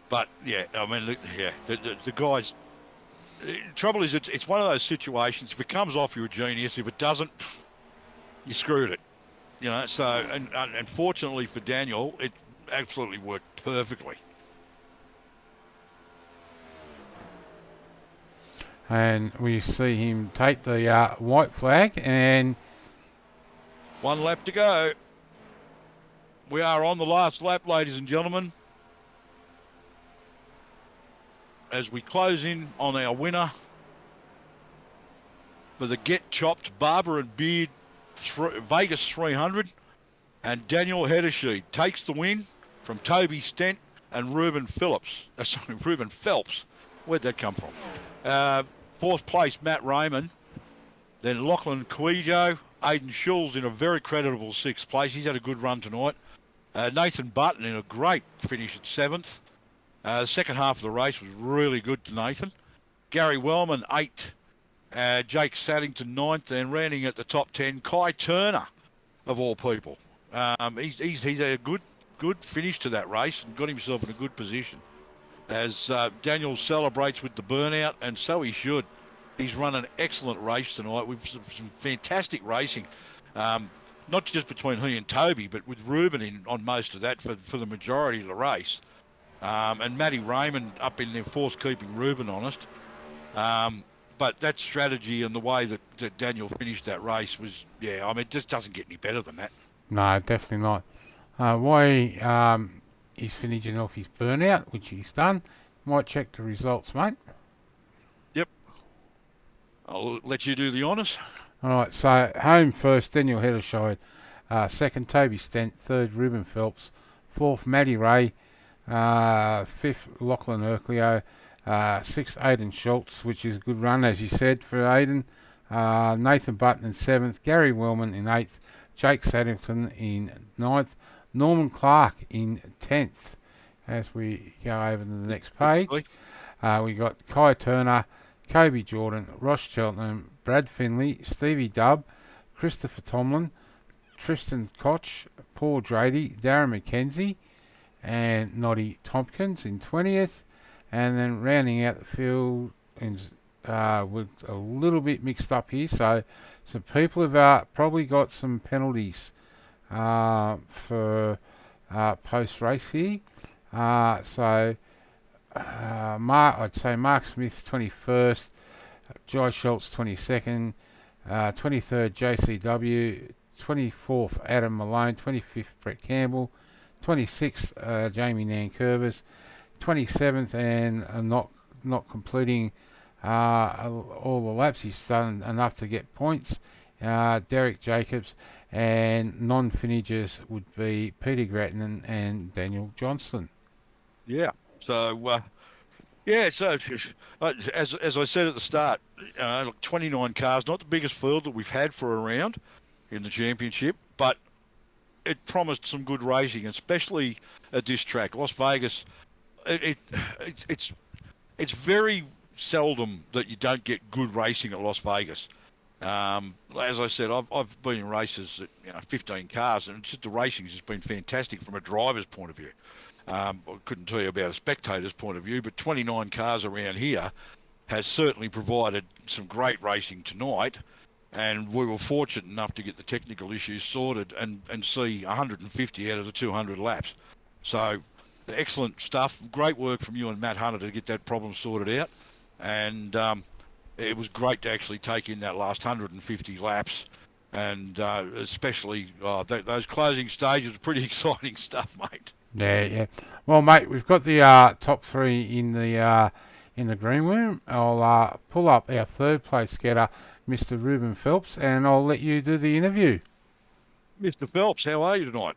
But yeah, I mean, the guys. The trouble is, it's one of those situations. If it comes off, you're a genius. If it doesn't, you screwed it. You know. So, and unfortunately for Daniel, it absolutely worked perfectly. And we see him take the white flag, and 1 lap to go. We are on the last lap, ladies and gentlemen. As we close in on our winner for the Get Chopped Barber and Beard Vegas 300, and Daniel Heddersheed takes the win from Toby Stent and Ruben Phelps. Where'd that come from? 4th place, Matt Raymond. Then Lachlan Quijo, Aidan Schulz in a very creditable 6th place. He's had a good run tonight. Nathan Button in a great finish at 7th. The second half of the race was really good to Nathan. Gary Wellman, 8th. Jake Saddington, 9th. And rounding at the top 10, Kai Turner, of all people. He's had a good finish to that race and got himself in a good position. As Daniel celebrates with the burnout, and so he should. He's run an excellent race tonight with some fantastic racing. Not just between he and Toby, but with Ruben in on most of that for the majority of the race. And Matty Raymond up in there force keeping Ruben honest. But that strategy and the way that Daniel finished that race was, it just doesn't get any better than that. No, definitely not. Why he's finishing off his burnout, which he's done. Might check the results, mate. Yep. I'll let you do the honours. Alright, so home first, Daniel Heddersheed. Second, Toby Stent. Third, Ruben Phelps. Fourth, Matty Ray. Fifth, Lachlan Urkleo. Sixth, Aidan Schultz, which is a good run, as you said, for Aidan. Nathan Button in 7th. Gary Wellman in 8th. Jake Saddington in 9th. Norman Clark in 10th. As we go over to the next page, we got Kai Turner, Kobe Jordan, Ross Cheltenham, Brad Finley, Stevie Dubb, Christopher Tomlin, Tristan Koch, Paul Drady, Darren McKenzie, and Noddy Tompkins in 20th. And then rounding out the field with a little bit mixed up here. So some people have probably got some penalties for post-race here. I'd say Mark Smith 21st, Josh Schultz 22nd, 23rd JCW, 24th Adam Malone, 25th Brett Campbell, 26th Jamie Nankervis, 27th and not completing all the laps. He's done enough to get points. Derek Jacobs, and non-finishers would be Peter Grattan and Daniel Johnston. Yeah. So, so as I said at the start, 29 cars, not the biggest field that we've had for a round in the championship, but it promised some good racing, especially at this track, Las Vegas. It's very seldom that you don't get good racing at Las Vegas. As I said, I've been in races at 15 cars, and just the racing's just been fantastic from a driver's point of view. I couldn't tell you about a spectator's point of view, but 29 cars around here has certainly provided some great racing tonight, and we were fortunate enough to get the technical issues sorted and see 150 out of the 200 laps. So excellent stuff. Great work from you and Matt Hunter to get that problem sorted out, and it was great to actually take in that last 150 laps, and especially those closing stages. Pretty exciting stuff, mate. Yeah. Well, mate, we've got the top 3 in the green room. I'll pull up our third place getter, Mr. Ruben Phelps, and I'll let you do the interview. Mr. Phelps, how are you tonight?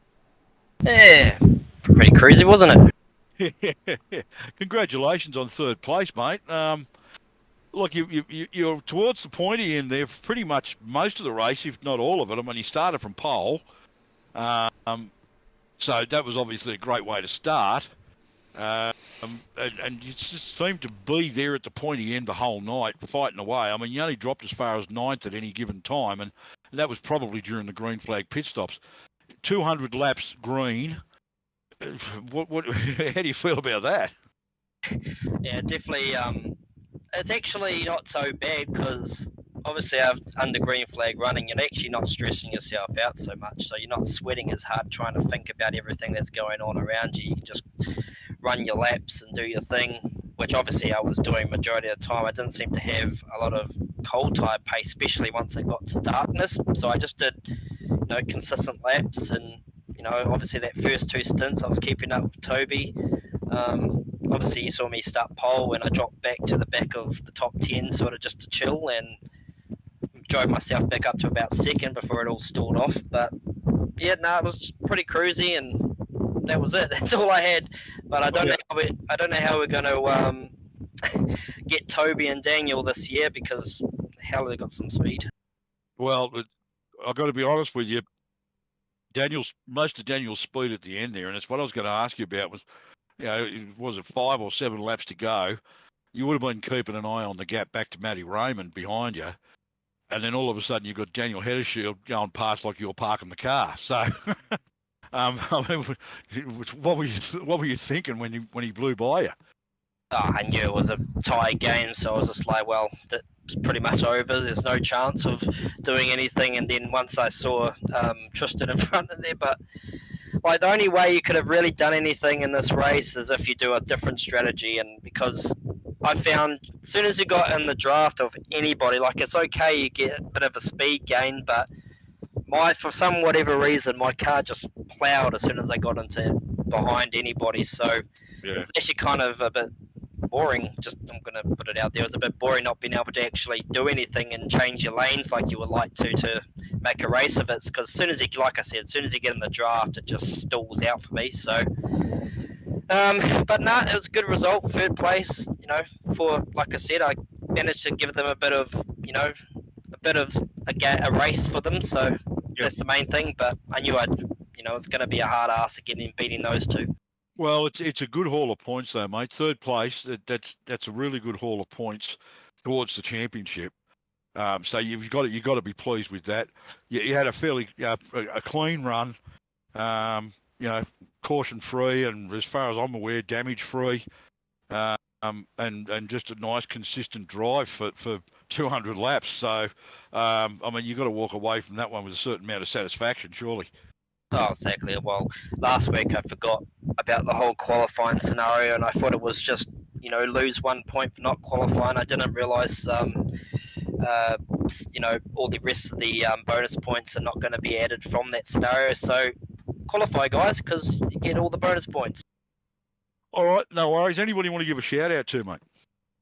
Yeah, pretty crazy, wasn't it? Congratulations on third place, mate. Look, you're towards the pointy end there for pretty much most of the race, if not all of it. I mean, you started from pole, so that was obviously a great way to start. And you just seemed to be there at the pointy end the whole night, fighting away. I mean, you only dropped as far as ninth at any given time, and that was probably during the green flag pit stops. 200 laps green. What? How do you feel about that? Yeah, definitely. It's actually not so bad because obviously under green flag running, you're actually not stressing yourself out so much. So you're not sweating as hard trying to think about everything that's going on around you. You can just run your laps and do your thing, which obviously I was doing majority of the time. I didn't seem to have a lot of cold tire pace, especially once it got to darkness. So I just did, consistent laps, and obviously that first two stints I was keeping up with Toby. Obviously you saw me start pole and I dropped back to the back of the top 10 sort of just to chill, and drove myself back up to about second before it all stalled off. But yeah, it was pretty cruisy, and that was it. That's all I had. But I don't know how we're going to get Toby and Daniel this year, because hell, they got some speed. Well, I've got to be honest with you. Most of Daniel's speed at the end there, and it's what I was going to ask you about was, was it 5 or 7 laps to go? You would have been keeping an eye on the gap back to Matty Raymond behind you, and then all of a sudden you've got Daniel Heddershield going past like you're parking the car. So, I mean, what were you thinking when he blew by you? Oh, I knew it was a tie game, so I was just like, well, that's pretty much over. There's no chance of doing anything. And then once I saw Tristan in front of there, but like the only way you could have really done anything in this race is if you do a different strategy. And because I found as soon as you got in the draft of anybody, like it's okay, you get a bit of a speed gain, but for some whatever reason, my car just ploughed as soon as I got into behind anybody. So it's actually kind of a bit boring. I'm going to put it out there. It was a bit boring not being able to actually do anything and change your lanes like you would like to make a race of it. Because as soon as you get in the draft, it just stalls out for me. So, but it was a good result. Third place, for, like I said, I managed to give them a bit of a race for them. So that's the main thing. But I knew it's going to be a hard ass again in beating those two. Well, it's a good haul of points though, mate. Third place, that's a really good haul of points towards the championship. So you've got to be pleased with that. You had a fairly a clean run, caution free, and as far as I'm aware, damage free, and just a nice consistent drive for 200 laps. So I mean, you've got to walk away from that one with a certain amount of satisfaction, surely. Oh, exactly. Well, last week I forgot about the whole qualifying scenario, and I thought it was just, lose 1 point for not qualifying. I didn't realise, all the rest of the bonus points are not going to be added from that scenario. So qualify, guys, because you get all the bonus points. All right, no worries. Anybody want to give a shout out to, mate?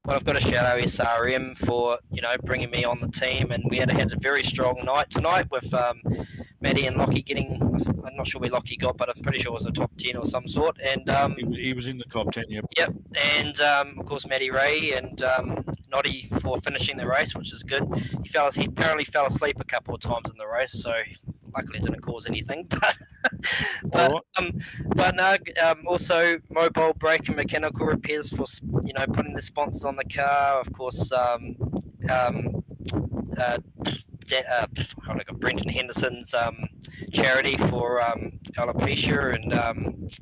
Well, I've got to shout out SRM for, bringing me on the team, and we had a very strong night tonight with Maddie and Lockie getting, I'm not sure where Lockie got, but I'm pretty sure it was a top 10 or some sort. And he was in the top 10, yep. Yep, and of course Maddie Ray and Noddy for finishing the race, which is good. He apparently fell asleep a couple of times in the race, so luckily it didn't cause anything. Also mobile brake and mechanical repairs for putting the sponsors on the car. Of course, Brenton Henderson's charity for alopecia, and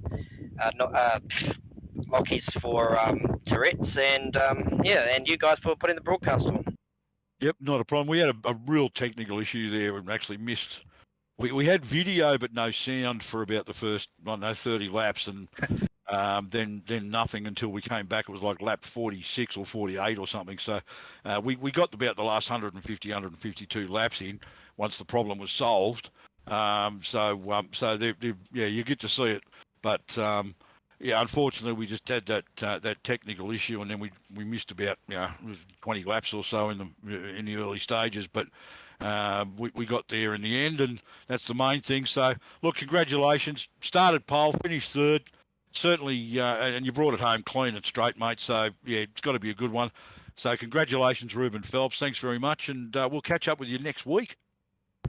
Lockie's for Tourette's, and and you guys for putting the broadcast on. Yep, not a problem. We had a real technical issue there and actually missed. We had video but no sound for about the first 30 laps, and then nothing until we came back. It was like lap 46 or 48 or something. So we got about the last 152 laps in once the problem was solved. So you get to see it, but unfortunately we just had that technical issue, and then we missed about 20 laps or so in the early stages, but. We got there in the end, and that's the main thing. So, look, congratulations. Started pole, finished third. certainly, and you brought it home clean and straight, mate. So yeah, it's got to be a good one. So congratulations, Ruben Phelps. Thanks very much, and we'll catch up with you next week.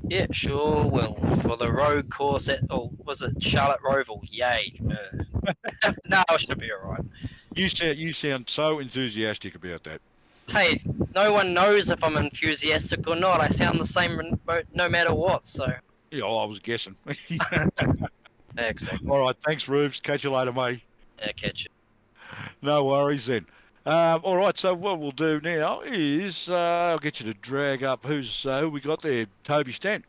Yeah, sure will. For the road course at, oh, was it Charlotte Roval? Yay. No, I should be all right. You sound so enthusiastic about that. Hey, no one knows if I'm enthusiastic or not. I sound the same no matter what, so. Yeah, I was guessing. Exactly. All right, thanks, Rubes. Catch you later, mate. Yeah, catch you. No worries then. All right, so what we'll do now is I'll get you to drag up who we got there. Toby Stent.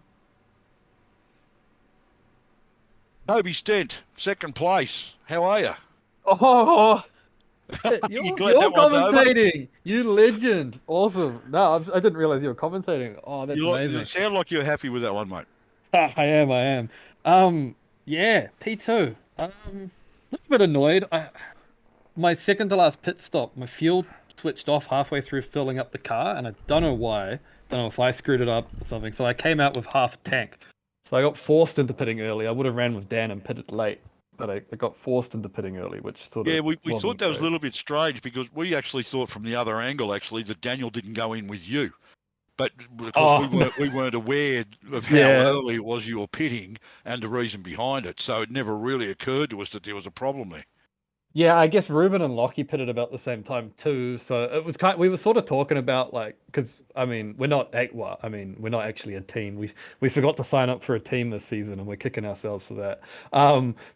Toby Stent, second place. How are you? Oh, You you're glad that one's over? commentating. You legend. Awesome. No, I didn't realize you were commentating. Oh, that's amazing. You sound like you're happy with that one, mate. I am. Yeah, P2. A little bit annoyed. My second to last pit stop, my fuel switched off halfway through filling up the car, and I don't know why. Don't know if I screwed it up or something. So I came out with half a tank. So I got forced into pitting early. I would have ran with Dan and pitted late, but I got forced into pitting early, which sort of we wasn't thought that was a great. little bit strange because we actually thought from the other angle actually that Daniel didn't go in with you. But because we weren't aware of how early it was you were pitting and the reason behind it. So it never really occurred to us that there was a problem there. Yeah, I guess Ruben and Lockie pitted about the same time too. So it was we were sort of talking about because we're not we're not actually a team. We forgot to sign up for a team this season, and we're kicking ourselves for that.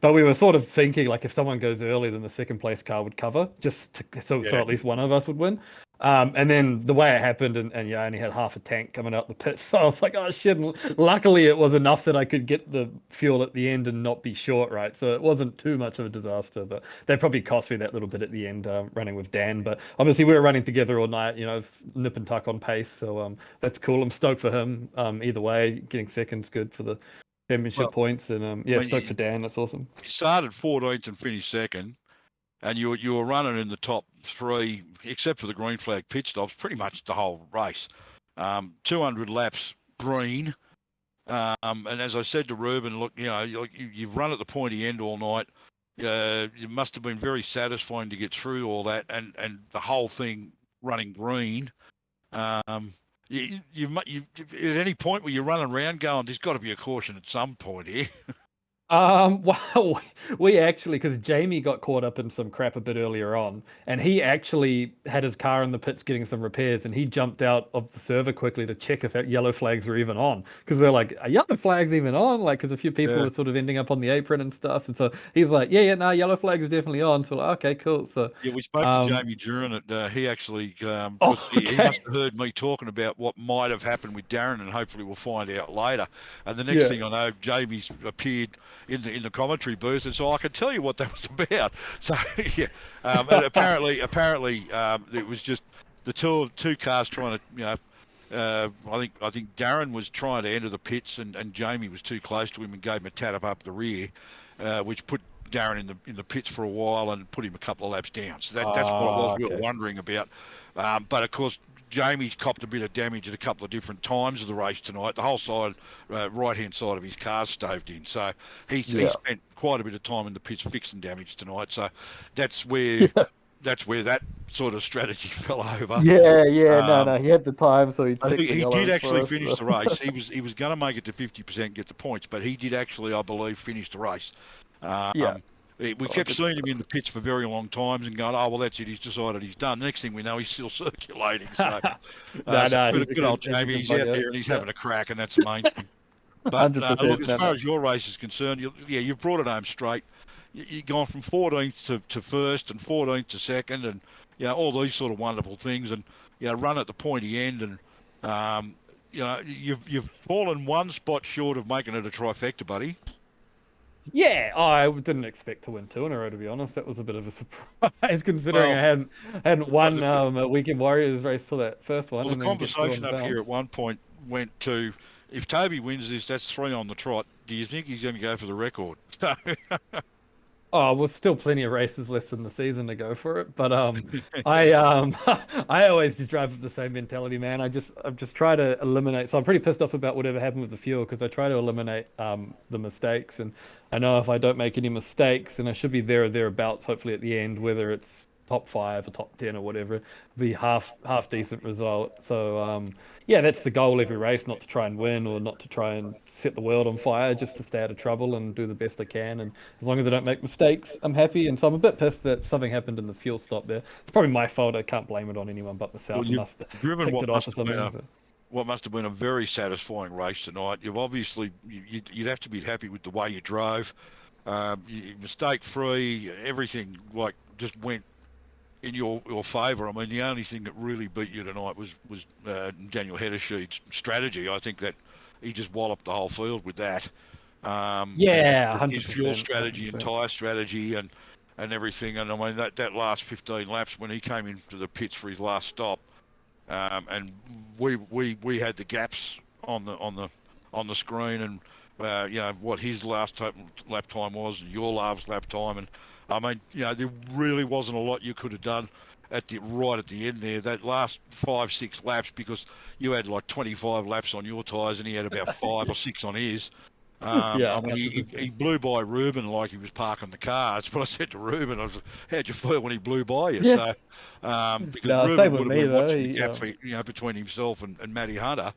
But we were sort of thinking like if someone goes early, then the second place car would cover, so at least one of us would win. And then the way it happened, and I only had half a tank coming out the pit, so I was like, oh shit. And luckily, it was enough that I could get the fuel at the end and not be short, right? So it wasn't too much of a disaster, but they probably cost me that little bit at the end running with Dan. But obviously, we were running together all night, nip and tuck on pace, so that's cool. I'm stoked for him. Either way, getting second's good for the championship points, and stoked for Dan. That's awesome. He started 14th and finished second. And you were running in the top three, except for the green flag pit stops, pretty much the whole race. 200 laps green. And as I said to Ruben, look, you've run at the pointy end all night. It must have been very satisfying to get through all that and the whole thing running green. At any point where you're running around going, there's got to be a caution at some point here. Well, we actually, because Jamie got caught up in some crap a bit earlier on, and he actually had his car in the pits getting some repairs, and he jumped out of the server quickly to check if yellow flags were even on, because we were like, are yellow flags even on? Like, because a few people were sort of ending up on the apron and stuff, and so he's like, no, yellow flag is definitely on. So we're like, okay, cool. So yeah, we spoke to Jamie during it. He actually, he must have heard me talking about what might have happened with Darren, and hopefully we'll find out later. And the next thing I know, Jamie's appeared in the commentary booth, and so I can tell you what that was about. So and apparently it was just the two cars trying to, I think Darren was trying to enter the pits, and Jamie was too close to him and gave him a tat up the rear, which put Darren in the pits for a while and put him a couple of laps down. So that's what it was we were wondering about. But of course, Jamie's copped a bit of damage at a couple of different times of the race tonight. The whole side, right-hand side of his car's stoved in. So he spent quite a bit of time in the pits fixing damage tonight. So that's where that sort of strategy fell over. No, he had the time, so he did actually finish the race. He was going to make it to 50%, get the points, but he did actually, I believe, finish the race. We kept seeing him in the pits for very long times and going, oh, well, that's it. He's decided he's done. Next thing we know, he's still circulating. So, good old Jamie. He's out there and he's having a crack, and that's the main thing. But look, as far as your race is concerned, you've brought it home straight. You've gone from 14th to first and 14th to second, and all these sort of wonderful things, and run at the pointy end, and you've fallen one spot short of making it a trifecta, buddy. Yeah, I didn't expect to win 2 in a row, to be honest. That was a bit of a surprise, considering I hadn't won a Weekend Warriors race till that first one. Well, the conversation up here at one point went to, if Toby wins this, that's 3 on the trot. Do you think he's going to go for the record? Oh, well, still plenty of races left in the season to go for it, but I I always just drive with the same mentality, man. I just try to eliminate. So I'm pretty pissed off about whatever happened with the fuel because I try to eliminate the mistakes, and I know if I don't make any mistakes, and I should be there or thereabouts, hopefully at the end, whether it's top 5 or top 10 or whatever, it'll be half decent result. So yeah, that's the goal every race, not to try and win or not to try and set the world on fire, just to stay out of trouble and do the best I can. And as long as I don't make mistakes, I'm happy. And so I'm a bit pissed that something happened in the fuel stop there. It's probably my fault. I can't blame it on anyone but myself. Well, I you've must have driven ticked what it off must or have been something. a but- what must have been a very satisfying race tonight. You've obviously you'd have to be happy with the way you drove, mistake free. Everything like just went in your favour. I mean, the only thing that really beat you tonight was Daniel Hedersheed's strategy. I think that he just walloped the whole field with that. Yeah, and his fuel 100%, strategy and 100%. tyre strategy and everything. And I mean that last 15 laps when he came into the pits for his last stop, and we had the gaps on the screen, and you know what his lap time was and your last lap time, and I mean, you know, there really wasn't a lot you could have done right at the end there. That last 5-6 laps, because you had like 25 laps on your tyres and he had about 5 or 6 on his. Yeah, I mean, he blew by Ruben like he was parking the car. That's what I said to Ruben. I was, how'd you feel when he blew by you? Yeah. So, because No, Ruben same would with have me been though. watching the gap for, between himself and Matty Hunter.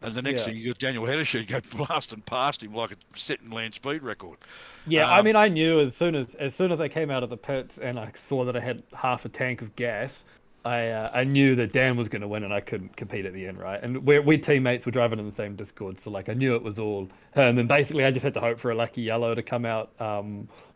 And the next Yeah. thing, you got Daniel Hedersheed go blasting past him like a setting land speed record. Yeah, I mean, I knew as soon as I came out of the pits and I saw that I had half a tank of gas, I knew that Dan was going to win and I couldn't compete at the end, right? And we teammates were driving in the same Discord, so like I knew it was all him. And basically, I just had to hope for a lucky yellow to come out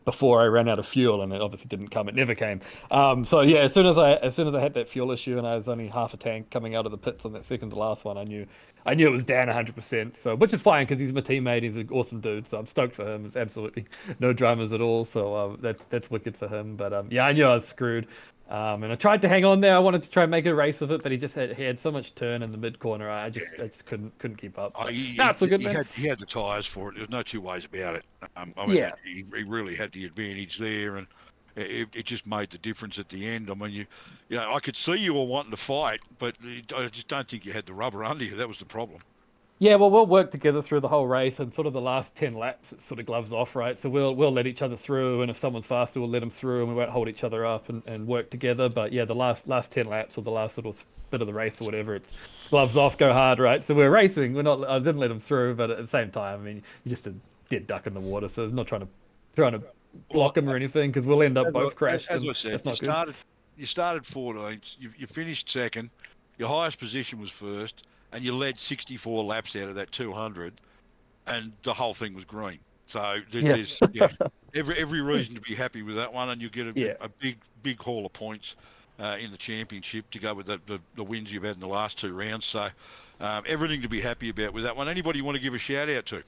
before I ran out of fuel, and it obviously didn't come. It never came. So yeah, as soon as I had that fuel issue and I was only half a tank coming out of the pits on that second to last one, I knew it was Dan 100%. So which is fine because he's my teammate. He's an awesome dude. So I'm stoked for him. It's absolutely no dramas at all. So that's wicked for him. But yeah, I knew I was screwed. And I tried to hang on there. I wanted to try and make a race of it, but he had so much turn in the mid corner. I just couldn't keep up. But, it's all good, man. He had the tyres for it. There's no two ways about it. I mean, Yeah. he really had the advantage there, and it just made the difference at the end. I mean, you know, I could see you were wanting to fight, but I just don't think you had the rubber under you. That was the problem. Yeah, well, we'll work together through the whole race, and sort of the last 10 laps, it sort of gloves off, right? So we'll let each other through, and if someone's faster, we'll let them through, and we won't hold each other up and work together. But yeah, the last 10 laps or the last little bit of the race or whatever, it's gloves off, go hard, right? So we're racing. I didn't let them through, but at the same time, I mean, you just a dead duck in the water, so I'm not trying to block him or anything because we'll end up both crashing. As I said, you started 14th, you finished second, your highest position was first, and you led 64 laps out of that 200, and the whole thing was green. So there's every reason to be happy with that one, and you get a big haul of points in the championship to go with the wins you've had in the last 2 rounds. So everything to be happy about with that one. Anybody you want to give a shout out to?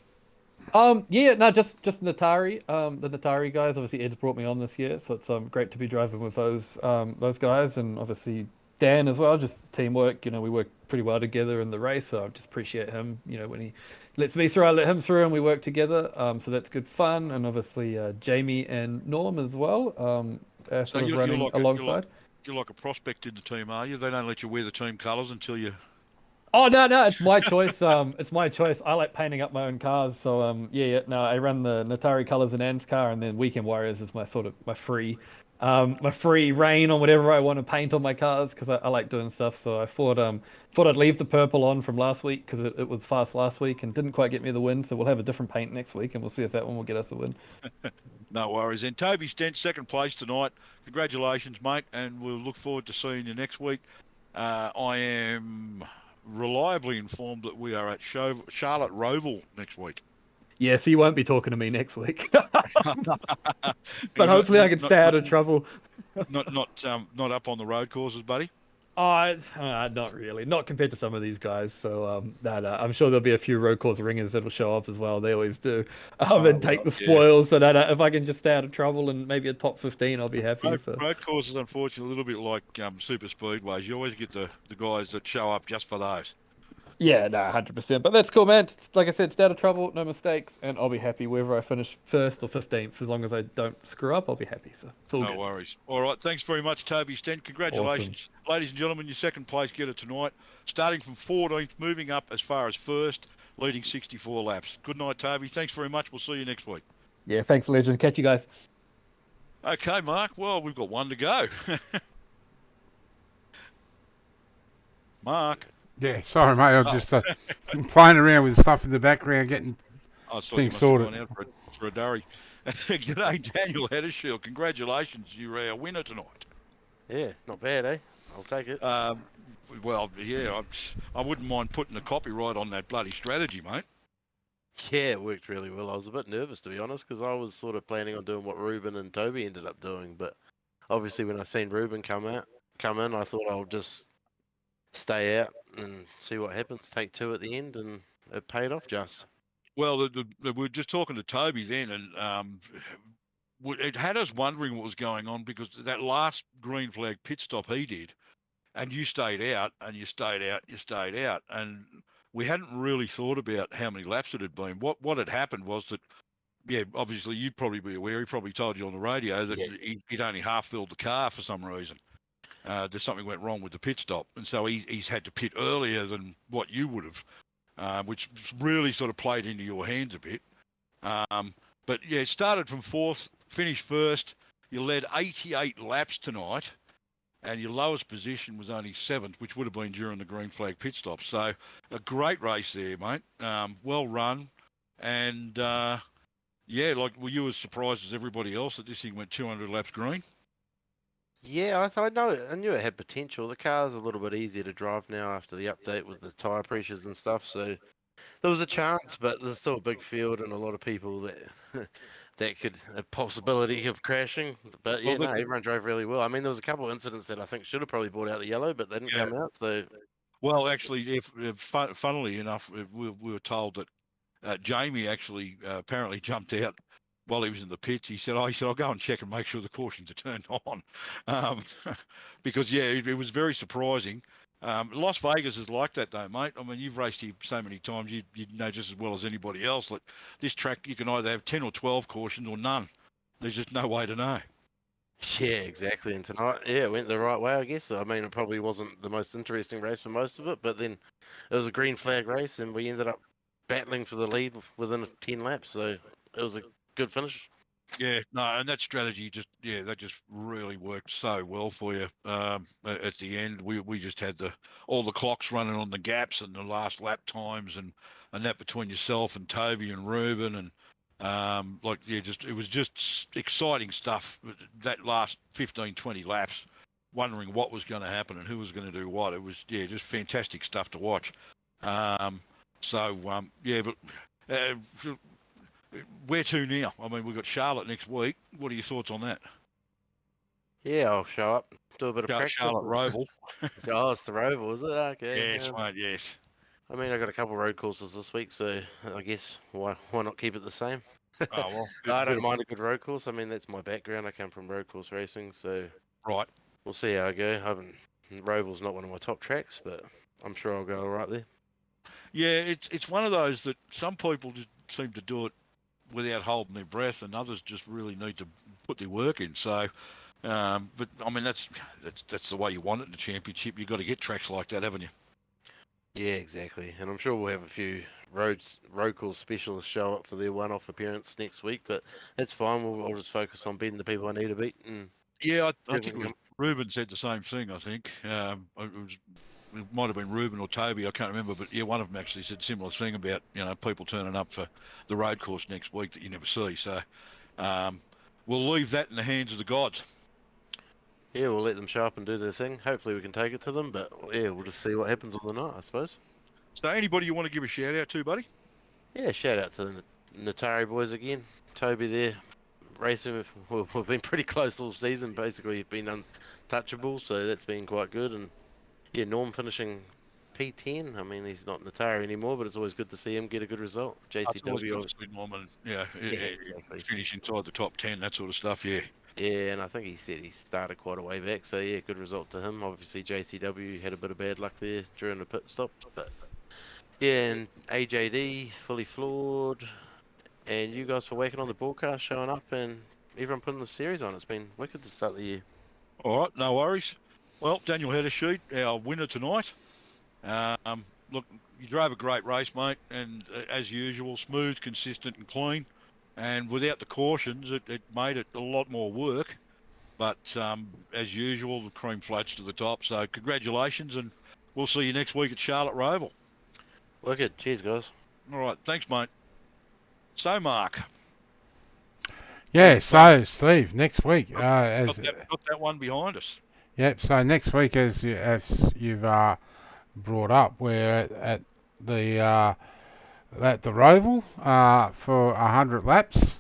Yeah, no, just Natari, the Natari guys. Obviously, Ed's brought me on this year, so it's great to be driving with those guys, and obviously Dan as well. Just teamwork, we work pretty well together in the race, so I just appreciate him. When he lets me through, I let him through, and we work together. So that's good fun, and obviously Jamie and Norm as well. So you're running alongside. You're like a prospect in the team, are you? They don't let you wear the team colours until you. Oh no, it's my choice. It's my choice. I like painting up my own cars, so no, I run the Natari colors in Ann's car, and then Weekend Warriors is my free reign on whatever I want to paint on my cars because I like doing stuff. So I thought I'd leave the purple on from last week because it was fast last week and didn't quite get me the win. So we'll have a different paint next week, and we'll see if that one will get us a win. No worries. And Toby Stent, second place tonight. Congratulations, mate, and we'll look forward to seeing you next week. I am reliably informed that we are at Charlotte Roval next week. Yeah, so you won't be talking to me next week. But hopefully I can stay out of trouble. Not up on the road courses, buddy. Not really. Not compared to some of these guys. So no, I'm sure there'll be a few road course ringers that'll show up as well. They always do. And take the spoils. So that if I can just stay out of trouble and maybe a top 15, I'll be happy. Road courses, unfortunately, a little bit like super speedways. You always get the guys that show up just for those. Yeah, no, 100%. But that's cool, man. Like I said, stay out of trouble, no mistakes, and I'll be happy whether I finish first or 15th. As long as I don't screw up, I'll be happy. So it's all No good. worries. All right, thanks very much, Toby Stent. Congratulations, ladies and gentlemen, your second place getter tonight, starting from 14th, moving up as far as first, leading 64 laps. Good night, Toby. Thanks very much. We'll see you next week. Yeah, thanks, Legend. Catch you guys. Okay, Mark. Well, we've got one to go. Mark. Yeah, sorry, mate. I'm just playing around with stuff in the background, getting I thought you things must have sorted. gone out for a durry. G'day, Daniel Heddershield. Congratulations. You're our winner tonight. Yeah, not bad, eh? I'll take it. Well, yeah, I wouldn't mind putting a copyright on that bloody strategy, mate. Yeah, it worked really well. I was a bit nervous, to be honest, because I was sort of planning on doing what Ruben and Toby ended up doing. But obviously, when I seen Ruben come in, I thought I'll just stay out and see what happens. Take two at the end, and it paid off just. Well, we were just talking to Toby then, and it had us wondering what was going on because that last green flag pit stop he did, and you stayed out, and you stayed out, and we hadn't really thought about how many laps it had been. What had happened was that, yeah, obviously you'd probably be aware. He probably told you on the radio that he'd only half filled the car for some reason. There's something went wrong with the pit stop, and so he's had to pit earlier than what you would have, which really sort of played into your hands a bit. But yeah, it started from fourth, finished first. You led 88 laps tonight, and your lowest position was only seventh, which would have been during the green flag pit stop. So a great race there, mate. Well run, and yeah, were you as surprised as everybody else that this thing went 200 laps green? Yeah, I knew it had potential. The car's a little bit easier to drive now after the update with the tyre pressures and stuff. So there was a chance, but there's still a big field and a lot of people that that could a possibility of crashing. But yeah, no, everyone drove really well. I mean, there was a couple of incidents that I think should have probably brought out the yellow, but they didn't come out. So well, actually, funnily enough, we were told that Jamie actually apparently jumped out while he was in the pits. He said, I'll go and check and make sure the cautions are turned on. Because, yeah, it was very surprising. Las Vegas is like that, though, mate. I mean, you've raced here so many times, you know just as well as anybody else that this track, you can either have 10 or 12 cautions or none. There's just no way to know. yeah, exactly. And tonight, yeah, it went the right way, I guess. I mean, it probably wasn't the most interesting race for most of it, but then it was a green flag race, and we ended up battling for the lead within 10 laps. So it was a good finish. Yeah, no, and that strategy that just really worked so well for you. At the end, we just had all the clocks running on the gaps and the last lap times and that between yourself and Toby and Ruben and it was just exciting stuff. That last 15, 20 laps, wondering what was going to happen and who was going to do what. It was just fantastic stuff to watch. But. Where to now? I mean, we've got Charlotte next week. What are your thoughts on that? Yeah, I'll show up, do a bit of practice. Charlotte Roval. Oh, it's the Roval, is it? Okay. Yes, mate, yes. I mean, I got a couple of road courses this week, so I guess why not keep it the same? Oh, well. I don't mind a good road course. I mean, that's my background. I come from road course racing, so right. We'll see how I go. Roval's not one of my top tracks, but I'm sure I'll go all right there. Yeah, it's one of those that some people just seem to do it without holding their breath, and others just really need to put their work in. So, but I mean, that's the way you want it in the championship. You've got to get tracks like that, haven't you? Yeah, exactly. And I'm sure we'll have a few road course specialists show up for their one-off appearance next week, but that's fine. I'll just focus on beating the people I need to beat. And yeah, I think Ruben said the same thing. I think it might have been Ruben or Toby, I can't remember, but yeah, one of them actually said a similar thing about people turning up for the road course next week that you never see. So we'll leave that in the hands of the gods. Yeah, we'll let them show up and do their thing. Hopefully we can take it to them, but yeah, we'll just see what happens on the night, I suppose. So anybody you want to give a shout out to, buddy? Yeah, shout out to the Natari boys again. Toby there racing. We've been pretty close all season, basically been untouchable, so that's been quite good. And yeah, Norm finishing P10. I mean, he's not Natari anymore, but it's always good to see him get a good result. JCW, obviously, Norman, exactly. Finish inside the top 10, that sort of stuff, yeah. Yeah, and I think he said he started quite a way back, so yeah, good result to him. Obviously, JCW had a bit of bad luck there during the pit stop, but Yeah, and AJD, fully floored, and you guys for working on the broadcast, showing up, and everyone putting the series on. It's been wicked to start the year. All right, no worries. Well, Daniel Heddersheet, our winner tonight. Look, you drove a great race, mate, and as usual, smooth, consistent, and clean. And without the cautions, it made it a lot more work. But as usual, the cream floats to the top. So congratulations, and we'll see you next week at Charlotte Roval. Wicked. Cheers, guys. All right, thanks, mate. So, Mark. Yeah, so Steve, next week, Got that one behind us. yep. So next week, as you've brought up, we're at the Roval for 100 laps.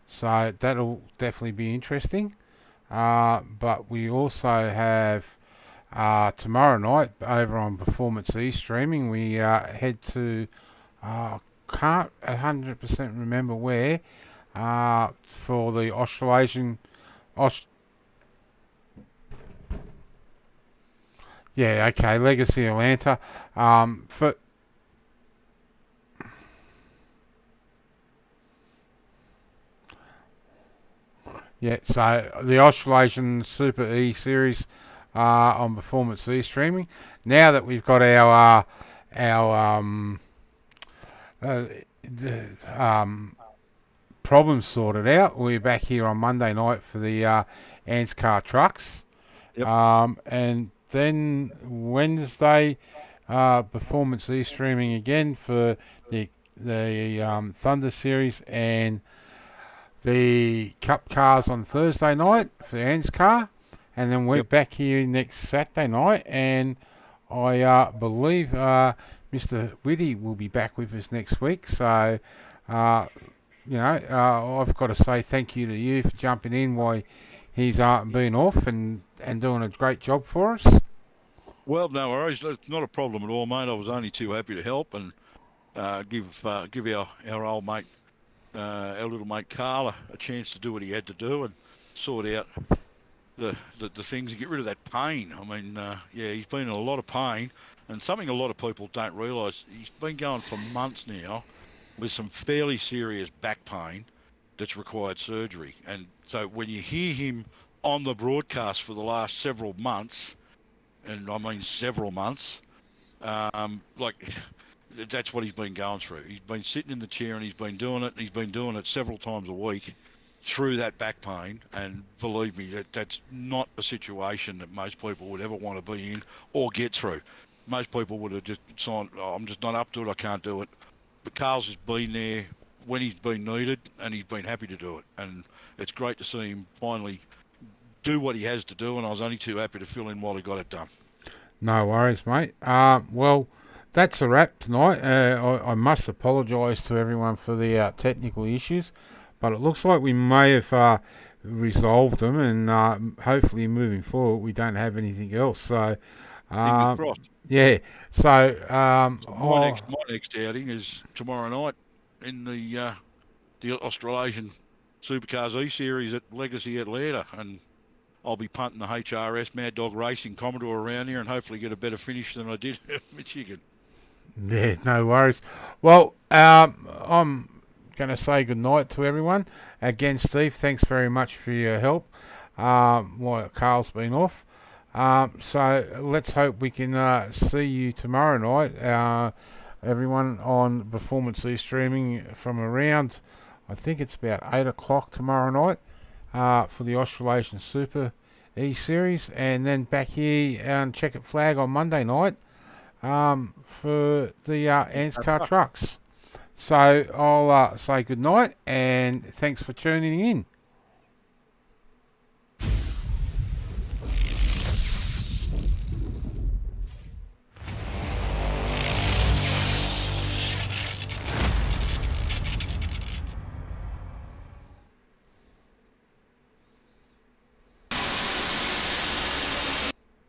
So that'll definitely be interesting. But we also have tomorrow night over on Performance E streaming. We head to can't 100% remember where for the Australasian. Yeah, okay, Legacy Atlanta. For yeah, so the Australasian Super E Series on Performance E streaming. Now that we've got our problems sorted out, we're back here on Monday night for the ASCC trucks. Yep. And then Wednesday, Performance E streaming again for the Thunder Series and the Cup cars on Thursday night for ASCC, and then we're back here next Saturday night, and I believe Mr. Whitty will be back with us next week. So, I've got to say thank you to you for jumping in while he's been off and doing a great job for us. Well, no worries. It's not a problem at all, mate. I was only too happy to help and give our old mate, our little mate Carla, a chance to do what he had to do and sort out the things and get rid of that pain. I mean, he's been in a lot of pain, and something a lot of people don't realise, he's been going for months now with some fairly serious back pain that's required surgery. And so when you hear him on the broadcast for the last several months, and I mean several months, that's what he's been going through. He's been sitting in the chair and he's been doing it, and he's been doing it several times a week through that back pain. And believe me, that's not a situation that most people would ever want to be in or get through. Most people would have just signed, I'm just not up to it, I can't do it. But Carl's has been there when he's been needed, and he's been happy to do it. And it's great to see him finally do what he has to do, and I was only too happy to fill in while he got it done. No worries, mate. Well, that's a wrap tonight. I must apologise to everyone for the technical issues, but it looks like we may have resolved them, and hopefully moving forward we don't have anything else. So, Fingers crossed. yeah. So, my next outing is tomorrow night in the Australasian Supercars E-Series at Legacy Atlanta, and I'll be punting the HRS Mad Dog Racing Commodore around here and hopefully get a better finish than I did at Michigan. Yeah, no worries. Well, I'm going to say good night to everyone. Again, Steve, thanks very much for your help while Carl's been off. So let's hope we can see you tomorrow night, everyone, on Performance E streaming from around, I think it's about 8 o'clock tomorrow night for the Australasian Super E Series, and then back here on Chequered Flag on Monday night for the ASCC trucks. So I'll say good night and thanks for tuning in.